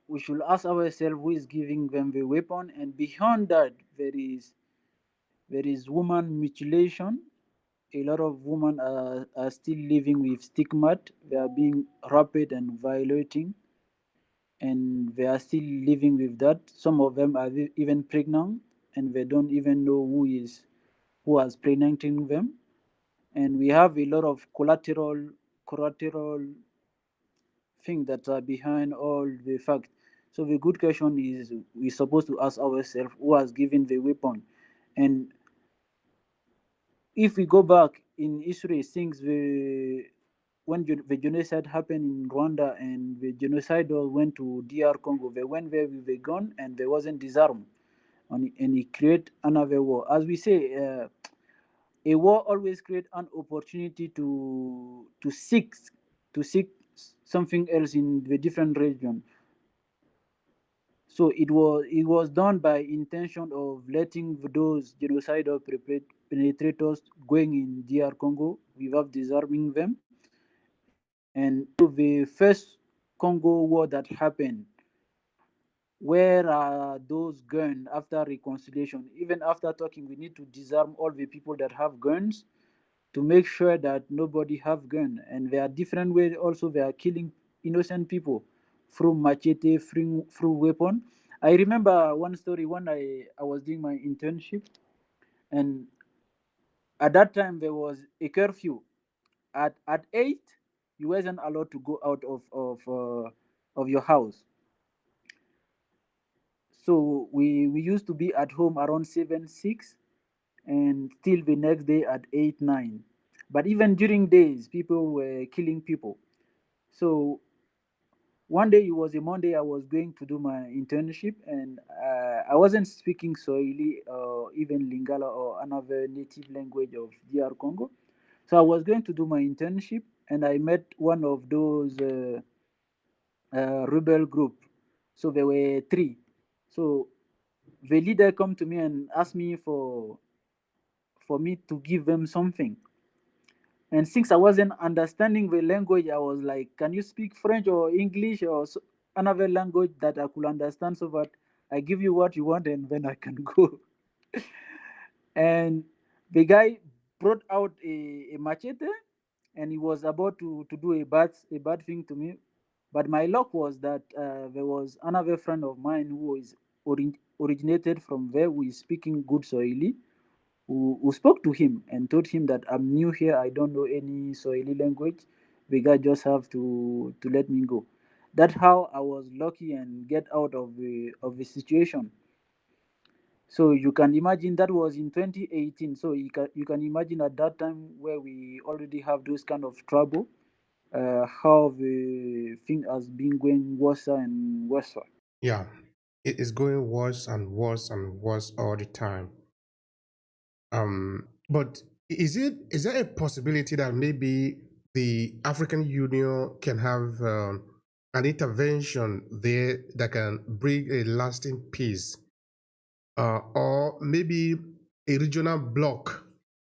we should ask ourselves who is giving them the weapon, and beyond that, there is woman mutilation. A lot of women are still living with stigma. They are being raped and violating, and they are still living with that. Some of them are even pregnant, and they don't even know who was pregnanting them. And we have a lot of collateral things that are behind all the fact. So the good question is, we're supposed to ask ourselves who has given the weapon. And if we go back in history, since when the genocide happened in Rwanda and the genocidal went to DR Congo, they went there with a gun and they wasn't disarmed, and it create another war. As we say, a war always create an opportunity to seek something else in the different region. So it was done by intention of letting those genocidal penetrators going in DR Congo without disarming them. And the first Congo war that happened, where are those guns after reconciliation? Even after talking, we need to disarm all the people that have guns to make sure that nobody have gun. And there are different ways also they are killing innocent people through machete, through weapon. I remember one story when I was doing my internship, and at that time there was a curfew. At 8, you wasn't allowed to go out of your house. So we used to be at home around 7 6, and still the next day at 8 9. But even during days, people were killing people. So one day, it was a Monday, I was going to do my internship, and I wasn't speaking Swahili or even Lingala or another native language of DR Congo. So I was going to do my internship, and I met one of those rebel group. So there were three. So the leader come to me and asked me for me to give them something. And since I wasn't understanding the language, I was like, "Can you speak French or English or another language that I could understand, so that I give you what you want and then I can go?" And the guy brought out a machete, and he was about to do a bad thing to me. But my luck was that there was another friend of mine who is originated from there, who is speaking good Swahili, who spoke to him and told him that I'm new here, I don't know any Swahili language. The guy just have to let me go. That's how I was lucky and get out of the situation. So you can imagine that was in 2018. So you can imagine at that time where we already have those kind of trouble, how the thing has been going worse and worse. Yeah, it is going worse and worse and worse all the time. But is there a possibility that maybe the African Union can have an intervention there that can bring a lasting peace, or maybe a regional bloc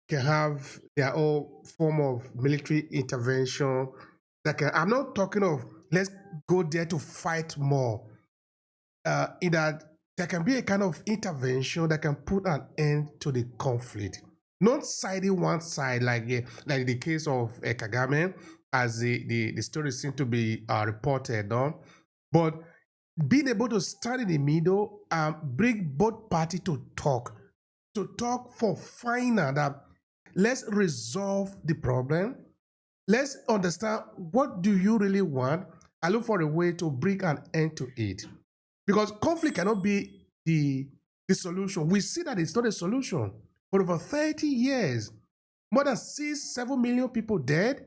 can have their own form of military intervention that can? I'm not talking of let's go there to fight more. In that there can be a kind of intervention that can put an end to the conflict, not siding one side like the case of Kagame, as the story seems to be reported on, but being able to stand in the middle and bring both parties to talk for final that let's resolve the problem. Let's understand what do you really want. I look for a way to bring an end to it. Because conflict cannot be the solution. We see that it's not a solution. For over 30 years, more than 7 million people dead.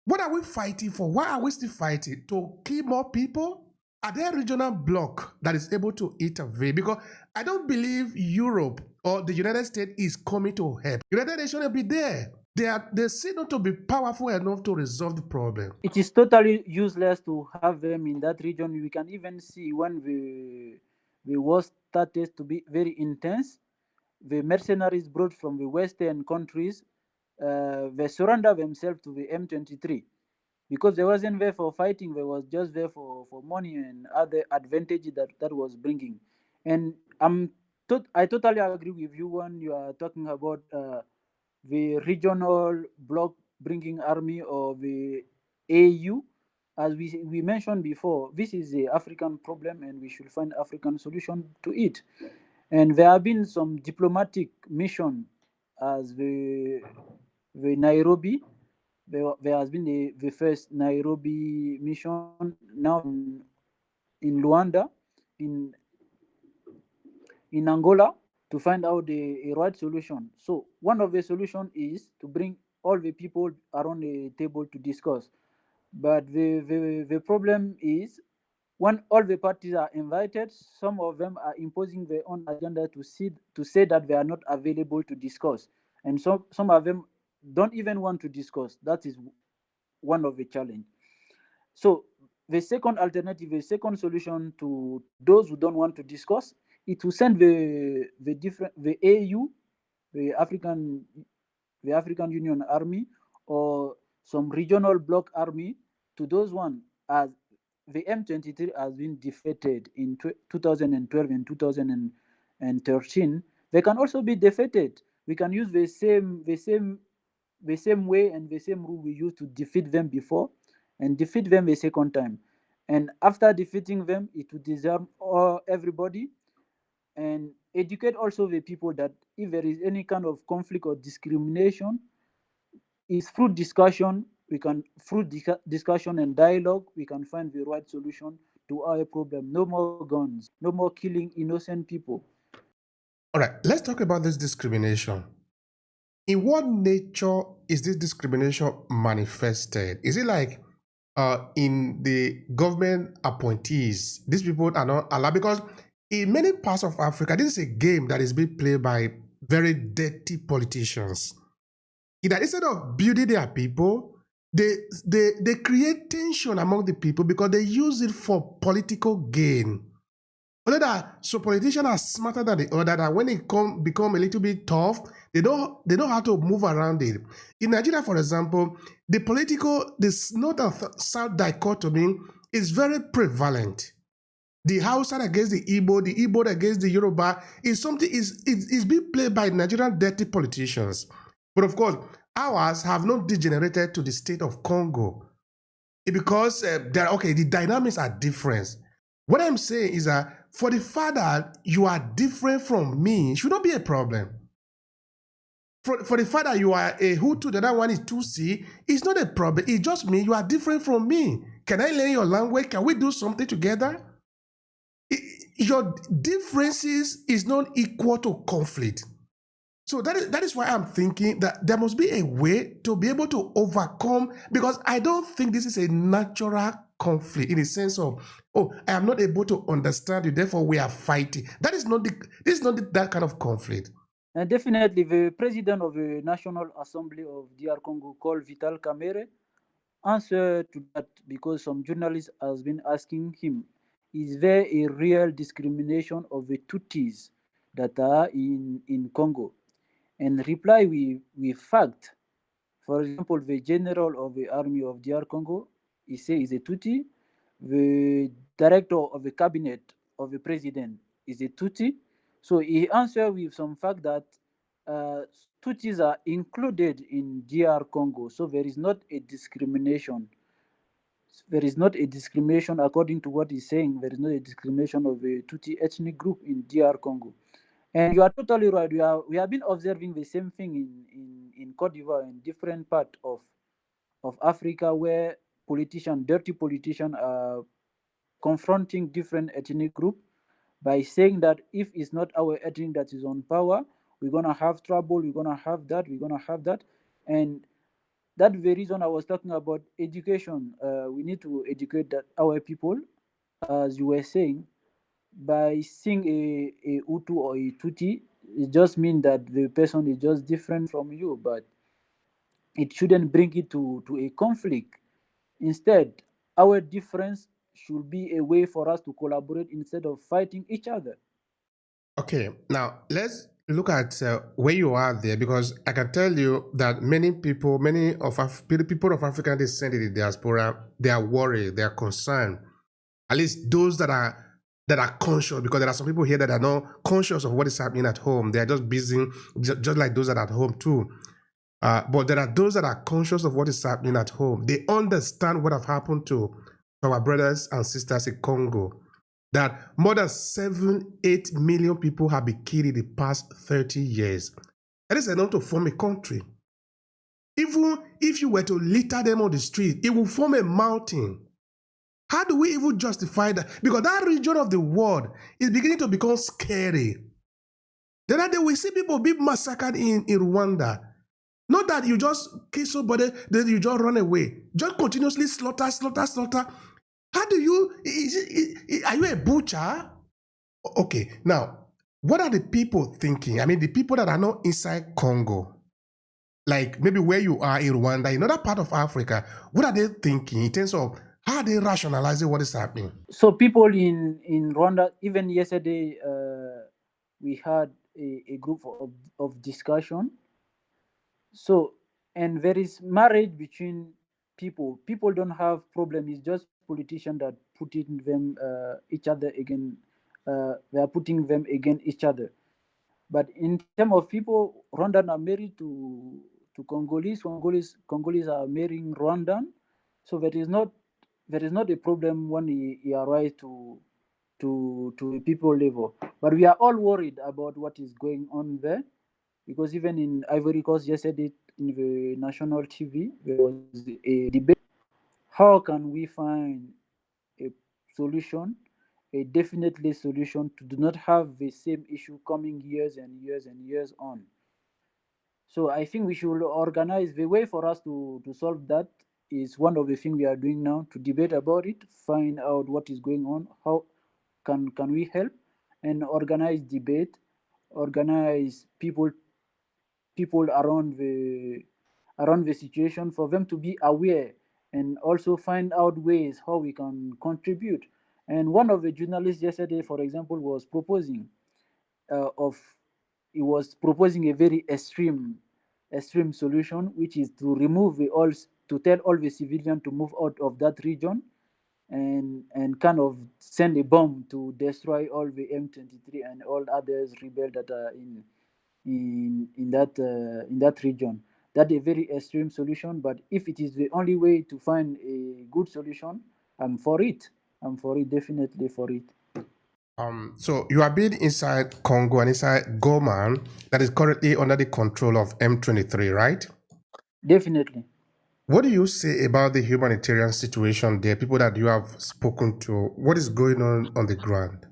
What are we fighting for? Why are we still fighting? To kill more people? Are there a regional bloc that is able to intervene? Because I don't believe Europe or the United States is coming to help. United Nations will be there. They seem not to be powerful enough to resolve the problem. It is totally useless to have them in that region. We can even see when the war started to be very intense, the mercenaries brought from the Western countries, they surrender themselves to the M23, because they wasn't there for fighting. They was just there for money and other advantages that was bringing. And I totally agree with you when you are talking about the regional bloc bringing army or the AU. As we mentioned before, this is a African problem and we should find African solution to it. And there have been some diplomatic mission, as the Nairobi. There has been the first Nairobi mission, now in Luanda, in Angola, to find out a right solution. So one of the solution is to bring all the people around the table to discuss. But the problem is, when all the parties are invited, some of them are imposing their own agenda to say that they are not available to discuss, and some of them don't even want to discuss. That is one of the challenge. So the second alternative, the second solution to those who don't want to discuss, is to send the AU, the African Union Army, or some regional bloc army to those one, as the M23 has been defeated in 2012 and 2013, they can also be defeated. We can use the same way and the same rule we used to defeat them before, and defeat them a second time. And after defeating them, it will disarm everybody and educate also the people that if there is any kind of conflict or discrimination, is through discussion discussion and dialogue we can find the right solution to our problem. No more guns, no more killing innocent people. All right, let's talk about this discrimination. In what nature is this discrimination manifested? Is it like in the government appointees, these people are not allowed? Because in many parts of Africa, this is a game that is being played by very dirty politicians. That instead of building their people, they create tension among the people because they use it for political gain. So politicians are smarter than the other, that when it become a little bit tough, they know how to move around it. In Nigeria, for example, this north and south dichotomy is very prevalent. The Hausa against the Igbo against the Yoruba is being played by Nigerian dirty politicians. But of course, ours have not degenerated to the state of Congo because the dynamics are different. What I'm saying is that for the fact that you are different from me should not be a problem. For the fact that you are a Hutu, the other one is Tutsi, it's not a problem. It just means you are different from me. Can I learn your language? Can we do something together? Your differences is not equal to conflict. So that is why I'm thinking that there must be a way to be able to overcome, because I don't think this is a natural conflict in the sense of, I am not able to understand you, therefore we are fighting. This is not that kind of conflict. And definitely the president of the National Assembly of DR Congo, called Vital Kamerhe, answered to that because some journalists has been asking him, is there a real discrimination of the Tutsis that are in Congo? And reply with fact. For example, the general of the army of DR Congo, he says is a Tutsi. The director of the cabinet of the president is a Tutsi. So he answered with some fact that Tutsis are included in DR Congo. So there is not a discrimination. There is not a discrimination according to what he's saying. There is not a discrimination of the Tutsi ethnic group in DR Congo. And you are totally right. We have been observing the same thing in Cote d'Ivoire, in different parts of Africa, where dirty politicians are confronting different ethnic groups by saying that if it's not our ethnic that is on power, we're gonna have trouble. We're gonna have that. And that's the reason I was talking about education. We need to educate our people, as you were saying. By seeing a Hutu or a Tutsi, it just means that the person is just different from you, but it shouldn't bring it to a conflict. Instead, our difference should be a way for us to collaborate instead of fighting each other. Okay, now let's look at where you are there, because I can tell you that many people of African descent in the diaspora, they are worried, they are concerned. At least those that are conscious, because there are some people here that are not conscious of what is happening at home. They are just busy, just like those that are at home too. But there are those that are conscious of what is happening at home. They understand what have happened to our brothers and sisters in Congo. That more than 7-8 million people have been killed in the past 30 years. That is enough to form a country. Even if you were to litter them on the street, it will form a mountain. How do we even justify that? Because that region of the world is beginning to become scary. The other day we see people being massacred in Rwanda. Not that you just kill somebody, then you just run away. Just continuously slaughter. How do you, are you a butcher? Okay, now, what are the people thinking? I mean, the people that are not inside Congo, like maybe where you are in Rwanda, in another part of Africa, what are they thinking in terms of how are they rationalizing what is happening? So people in Rwanda, even yesterday, we had a group of discussion. So, and there is marriage between people. People don't have problem. It's just politicians that putting them each other again. They are putting them against each other. But in terms of people, Rwandan are married to Congolese. Congolese are marrying Rwandan. So there is not a problem when he arrives to a people level. But we are all worried about what is going on there, because even in Ivory Coast yesterday in the national TV there was a debate. How can we find a solution, a definitely solution to do not have the same issue coming years and years and years on? So I think we should organize the way for us to solve that. Is one of the things we are doing now, to debate about it, find out what is going on, how can we help, and organize debate, organize people around the situation for them to be aware, and also find out ways how we can contribute. And one of the journalists yesterday, for example, was proposing of he was proposing a very extreme solution, which is to remove to tell all the civilians to move out of that region, and kind of send a bomb to destroy all the M23 and all others rebels that are in that region. That's a very extreme solution, but if it is the only way to find a good solution, I'm for it. I'm for it, definitely for it. So you are being inside Congo and inside Goma, that is currently under the control of M23, right? Definitely. What do you say about the humanitarian situation there? People that you have spoken to, what is going on the ground?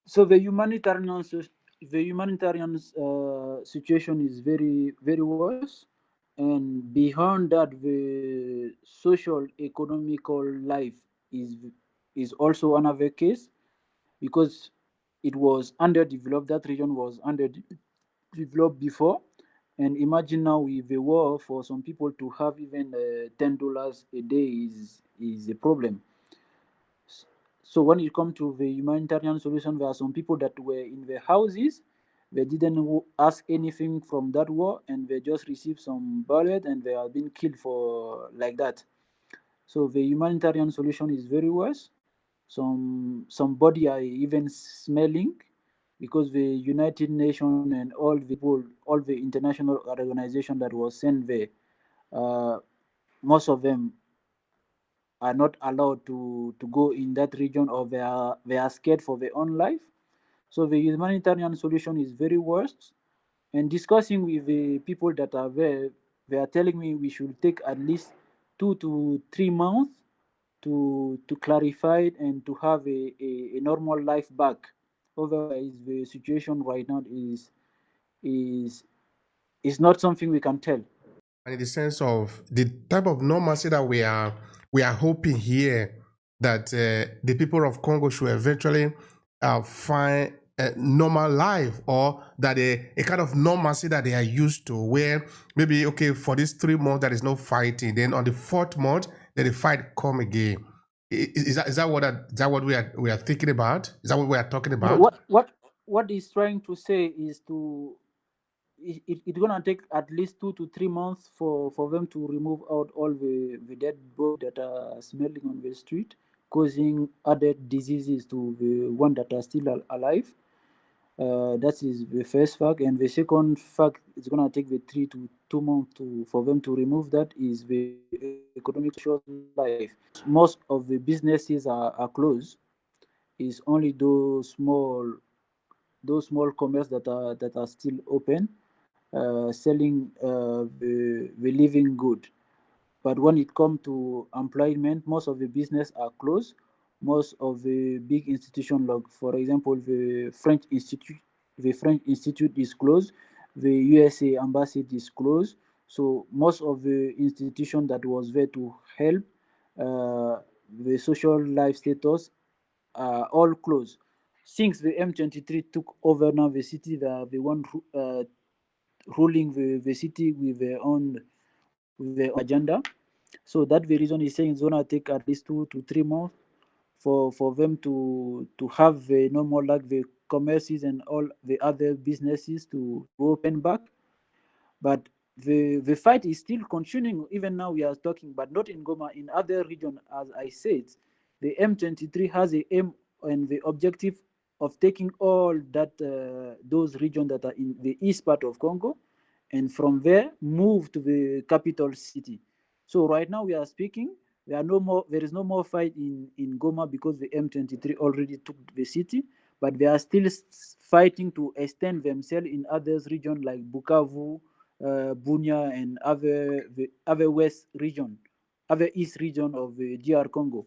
So the humanitarian situation is very very worse, and beyond that, the social economical life is also another case, because it was underdeveloped. That region was underdeveloped before, and imagine now with the war, for some people to have even $10 a day is a problem. So when it comes to the humanitarian solution, there are some people that were in the houses. They didn't ask anything from that war, and they just received some bullet, and they have been killed for like that. So the humanitarian solution is very worse. Some body are even smelling, because the United Nations and all the people, all the international organization that was sent there, uh, most of them are not allowed to go in that region, or they are scared for their own life. So the humanitarian solution is very worse. And discussing with the people that are there, they are telling me we should take at least 2 to 3 months to clarify it and to have a normal life back. Otherwise, the situation right now is is not something we can tell. And in the sense of the type of normalcy that we are hoping here, that the people of Congo should eventually find a normal life, or that a kind of normalcy that they are used to, where maybe, okay, for these 3 months there is no fighting, then on the fourth month then the fight come again. Is that what we are thinking about? Is that what we are talking No, about? what he's trying to say is it's gonna take at least 2 to 3 months for them to remove out all the dead bodies that are smelling on the street, causing other diseases to the one that are still alive. That is the first fact, and the second fact, it's gonna take the 3 to 2 months for them to remove that, is the economic social life. Most of the businesses are closed. It's only those small commerce that are still open, selling the living good. But when it comes to employment, most of the business are closed. Most of the big institutions, like for example the French Institute is closed. The USA embassy is closed. So most of the institution that was there to help the social life status are all closed. Since the M23 took over now the city, they are the one ruling the city with their own agenda. So that the reason is saying it's gonna take at least 2 to 3 months for them to have the normal, like the commerces and all the other businesses to open back. But the fight is still continuing. Even now we are talking, but not in Goma. In other region, as I said, the M23 has a aim and the objective of taking all that those regions that are in the east part of Congo, and from there move to the capital city. So right now we are speaking. There is no more fight in Goma because the M23 already took the city, but they are still fighting to extend themselves in others region like Bukavu, Bunia, and other west region, other east region of the DR Congo.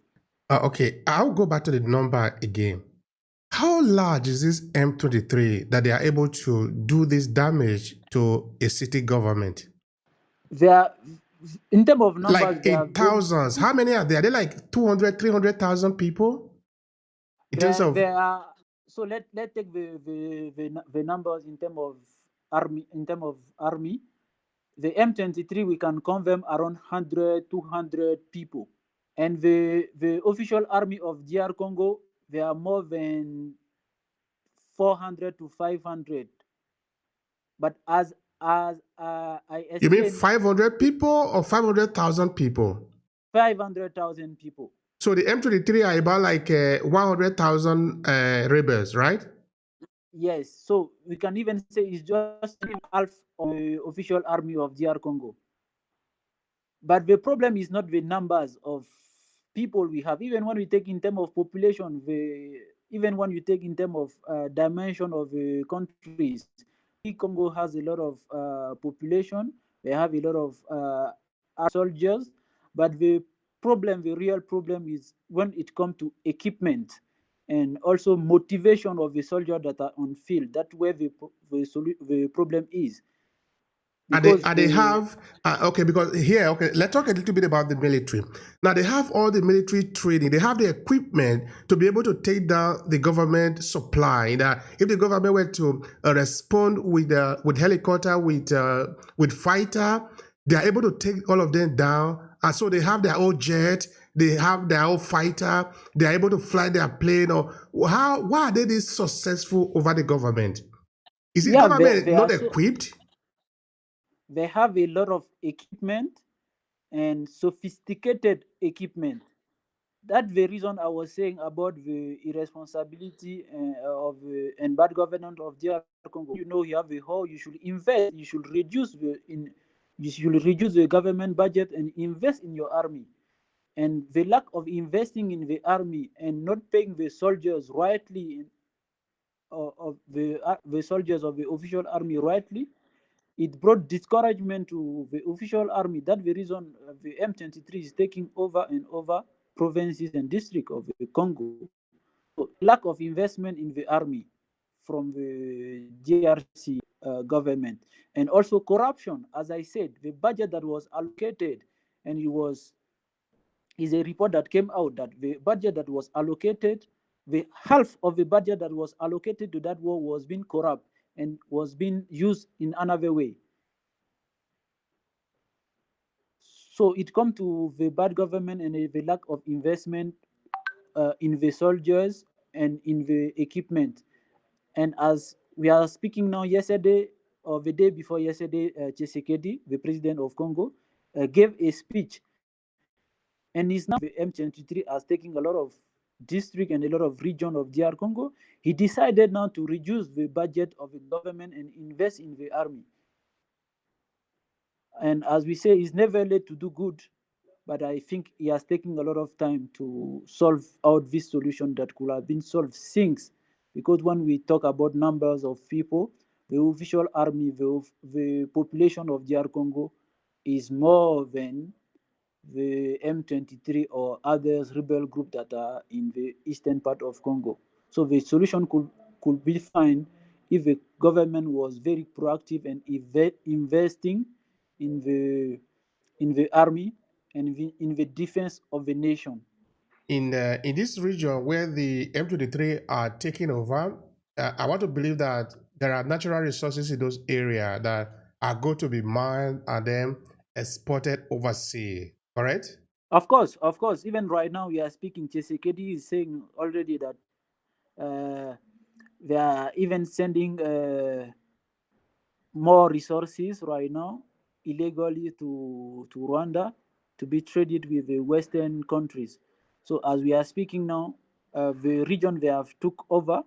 Okay, I'll go back to the number again. How large is this M23 that they are able to do this damage to a city government? They are, in terms of numbers, Like in thousands. How many are there? Are they like 200, 300,000 people? In terms of... So let's take the numbers in terms of army. In terms of army, the M23 we can count them around 100, 200 people, and the official army of DR Congo, there are more than 400 to 500. But as I You mean 500 people or 500,000 people? 500,000 people. So the M23 are about like 100,000 rebels, right? Yes. So we can even say it's just half of the official army of DR Congo. But the problem is not the numbers of people we have. Even when we take in terms of population, even when you take in terms of dimension of the countries, Congo has a lot of population. They have a lot of soldiers, but the real problem is when it comes to equipment and also motivation of the soldiers that are on field. That's where the problem is. Because they have, okay, because here, okay, let's talk a little bit about the military. Now, they have all the military training. They have the equipment to be able to take down the government supply. That if the government were to respond with helicopter, with fighter, they are able to take all of them down. And so they have their own jet, they have their own fighter, they are able to fly their plane. Or why are they this successful over the government? Is the government not equipped? They have a lot of equipment and sophisticated equipment. That's the reason I was saying about the irresponsibility and bad governance of DR Congo. You have a whole. You should invest. You should reduce the government budget and invest in your army. And the lack of investing in the army and not paying the soldiers rightly, of the soldiers of the official army rightly, it brought discouragement to the official army. That's the reason the M23 is taking over and over provinces and districts of the Congo. So lack of investment in the army from the DRC government, and also corruption. As I said, the budget that was allocated, and is a report that came out that the budget that was allocated, the half of the budget that was allocated to that war was being corrupt and was being used in another way. So it comes to the bad government and the lack of investment in the soldiers and in the equipment. And as we are speaking now, yesterday or the day before yesterday, Tshisekedi, the president of Congo, gave a speech, and is now the M23 has taken a lot of district and a lot of region of DR Congo. He decided now to reduce the budget of the government and invest in the army. And as we say, it's never late to do good, but I think he has taken a lot of time to solve out this solution that could have been solved since. Because when we talk about numbers of people, the official army, the population of DR Congo is more than the M23 or others rebel group that are in the eastern part of Congo. So the solution could be found if the government was very proactive and investing in the army and in the defense of the nation. In this region where the M23 are taking over, I want to believe that there are natural resources in those areas that are going to be mined and then exported overseas, correct? Of course. Even right now we are speaking, Tshisekedi is saying already that they are even sending more resources right now illegally to Rwanda to be traded with the Western countries. So as we are speaking now, the region they have took over,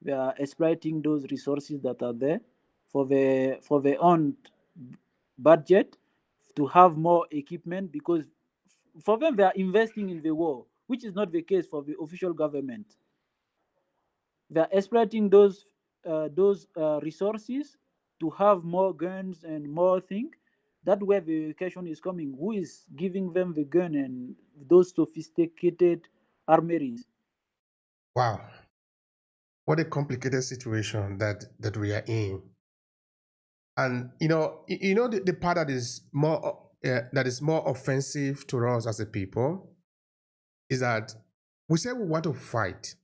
they are exploiting those resources that are there for their own budget to have more equipment, because for them they are investing in the war, which is not the case for the official government. They are exploiting those resources to have more guns and more things. That's where the question is coming. Who is giving them the gun and those sophisticated armories? Wow, what a complicated situation that we are in. And the part that is more offensive to us as a people is that we say we want to fight.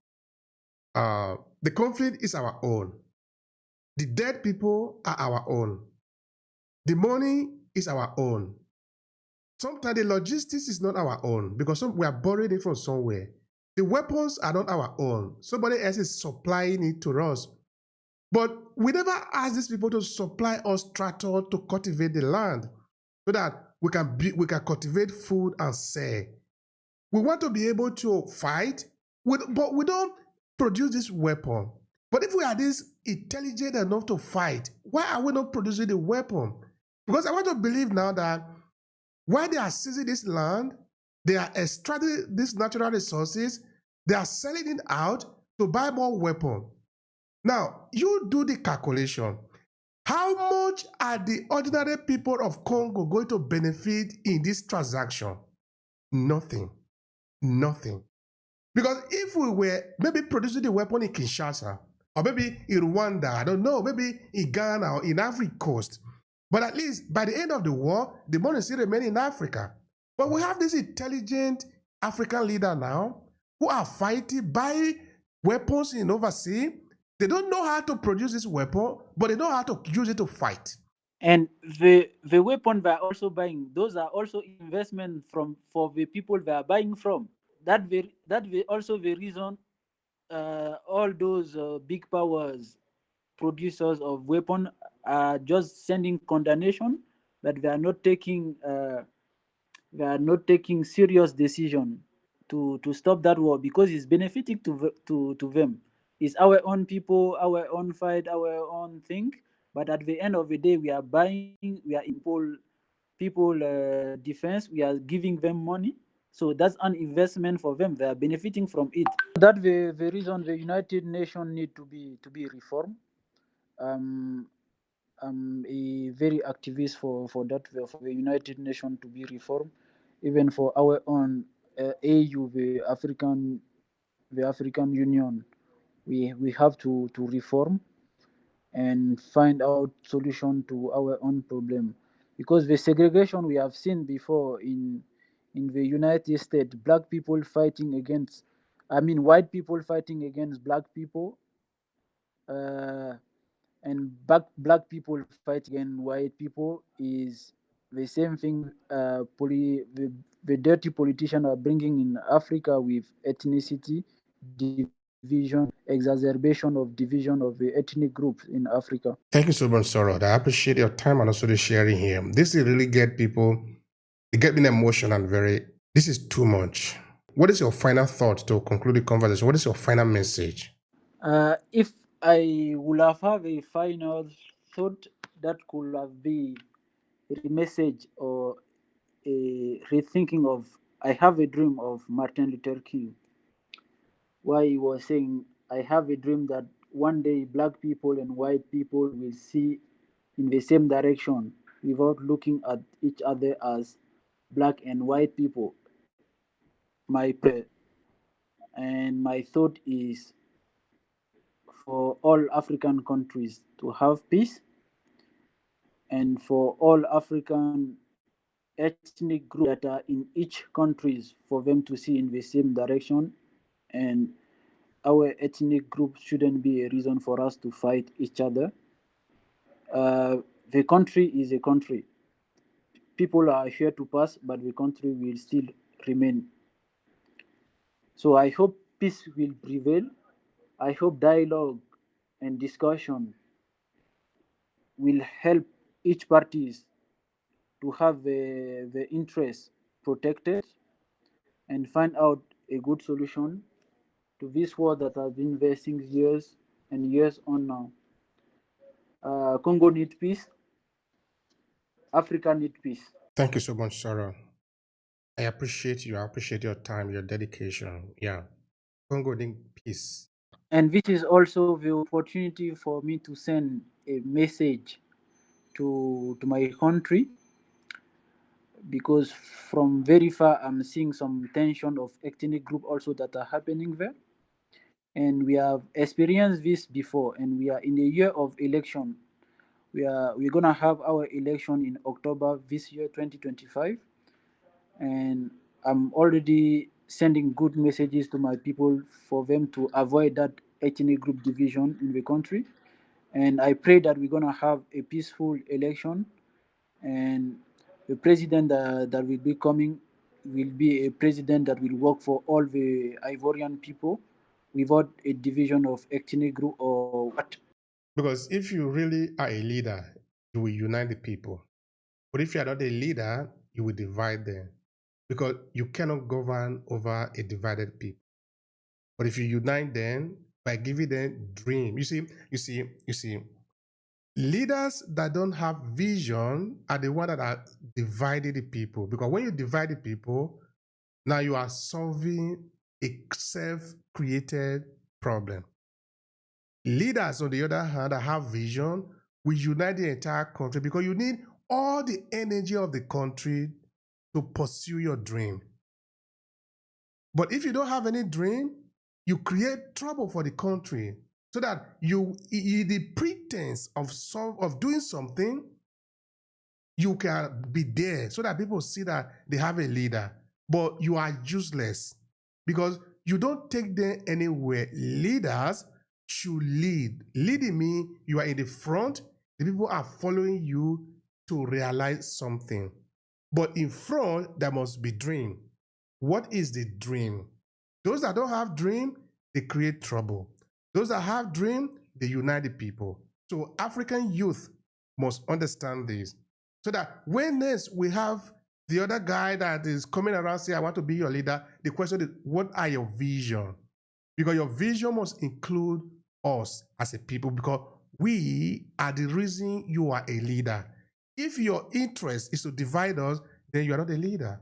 The conflict is our own. The dead people are our own. The money is our own. Sometimes the logistics is not our own because we are borrowing it from somewhere. The weapons are not our own. Somebody else is supplying it to us. But we never ask these people to supply us tractor to cultivate the land so that we can cultivate food and sell. We want to be able to fight, but we don't produce this weapon. But if we are this intelligent enough to fight, why are we not producing the weapon? Because I want to believe now that while they are seizing this land, they are extracting these natural resources, they are selling it out to buy more weapons. Now, you do the calculation. How much are the ordinary people of Congo going to benefit in this transaction? Nothing. Nothing. Because if we were maybe producing the weapon in Kinshasa, or maybe in Rwanda, I don't know, maybe in Ghana or in Ivory Coast, but at least by the end of the war, the money still remains in Africa. But we have this intelligent African leader now who are fighting, buying weapons in overseas. They don't know how to produce this weapon, but they know how to use it to fight. And the weapon they are also buying, those are also investment for the people they are buying from. Also the reason all those big powers producers of weapon are just sending condemnation, but they are not taking serious decision to stop that war, because it's benefiting to them. It's our own people, our own fight, our own thing. But at the end of the day, we are buying, we are people defense. We are giving them money, so that's an investment for them. They are benefiting from it. That's the reason the United Nations need to be reformed. Um, I'm a very activist for that, for the United Nations to be reformed, even for our own AU, the African Union. We have to reform and find out solution to our own problem, because the segregation we have seen before in the United States, black people fighting against, I mean, white people fighting against black people, uh, and black people fight against white people, is the same thing. The dirty politicians are bringing in Africa with ethnicity division, exacerbation of division of the ethnic groups in Africa. Thank you so much, Sorod. I appreciate your time and also the sharing here. This will really get people, it get me emotional and this is too much. What is your final thought to conclude the conversation? What is your final message? If I would have a final thought, that could have been a message or a rethinking of, I have a dream of Martin Luther King, why he was saying, I have a dream that one day black people and white people will see in the same direction without looking at each other as black and white people. My prayer and my thought is for all African countries to have peace, and for all African ethnic groups that are in each countries, for them to see in the same direction. And our ethnic group shouldn't be a reason for us to fight each other. The country is a country. People are here to pass, but the country will still remain. So I hope peace will prevail. I hope dialogue and discussion will help each parties to have the interests protected and find out a good solution to this war that has been wasting years and years on now. Congo needs peace. Africa needs peace. Thank you so much, Sarah. I appreciate you. I appreciate your time, your dedication. Yeah. Congo need peace. And this is also the opportunity for me to send a message to my country, because from very far I'm seeing some tension of ethnic group also that are happening there. And we have experienced this before, and we are in the year of election. We're gonna have our election in October this year, 2025, and I'm already sending good messages to my people for them to avoid that ethnic group division in the country. And I pray that we're gonna have a peaceful election, and the president that will be coming will be a president that will work for all the Ivorian people without a division of ethnic group or what. Because if you really are a leader, you will unite the people. But if you are not a leader, you will divide them. Because you cannot govern over a divided people. But if you unite them by giving them dream, you see, leaders that don't have vision are the ones that are dividing the people. Because when you divide the people, now you are solving a self-created problem. Leaders, on the other hand, that have vision will unite the entire country, because you need all the energy of the country to pursue your dream. But if you don't have any dream, you create trouble for the country, so that the pretense of doing something, you can be there so that people see that they have a leader, but you are useless because you don't take them anywhere. Leaders should lead. Leading means you are in the front, the people are following you to realize something. But in front, there must be dream. What is the dream? Those that don't have dream, they create trouble. Those that have dream, they unite the people. So African youth must understand this, so that when next we have the other guy that is coming around saying, I want to be your leader, the question is, what are your vision? Because your vision must include us as a people, because we are the reason you are a leader. If your interest is to divide us, then you are not a leader.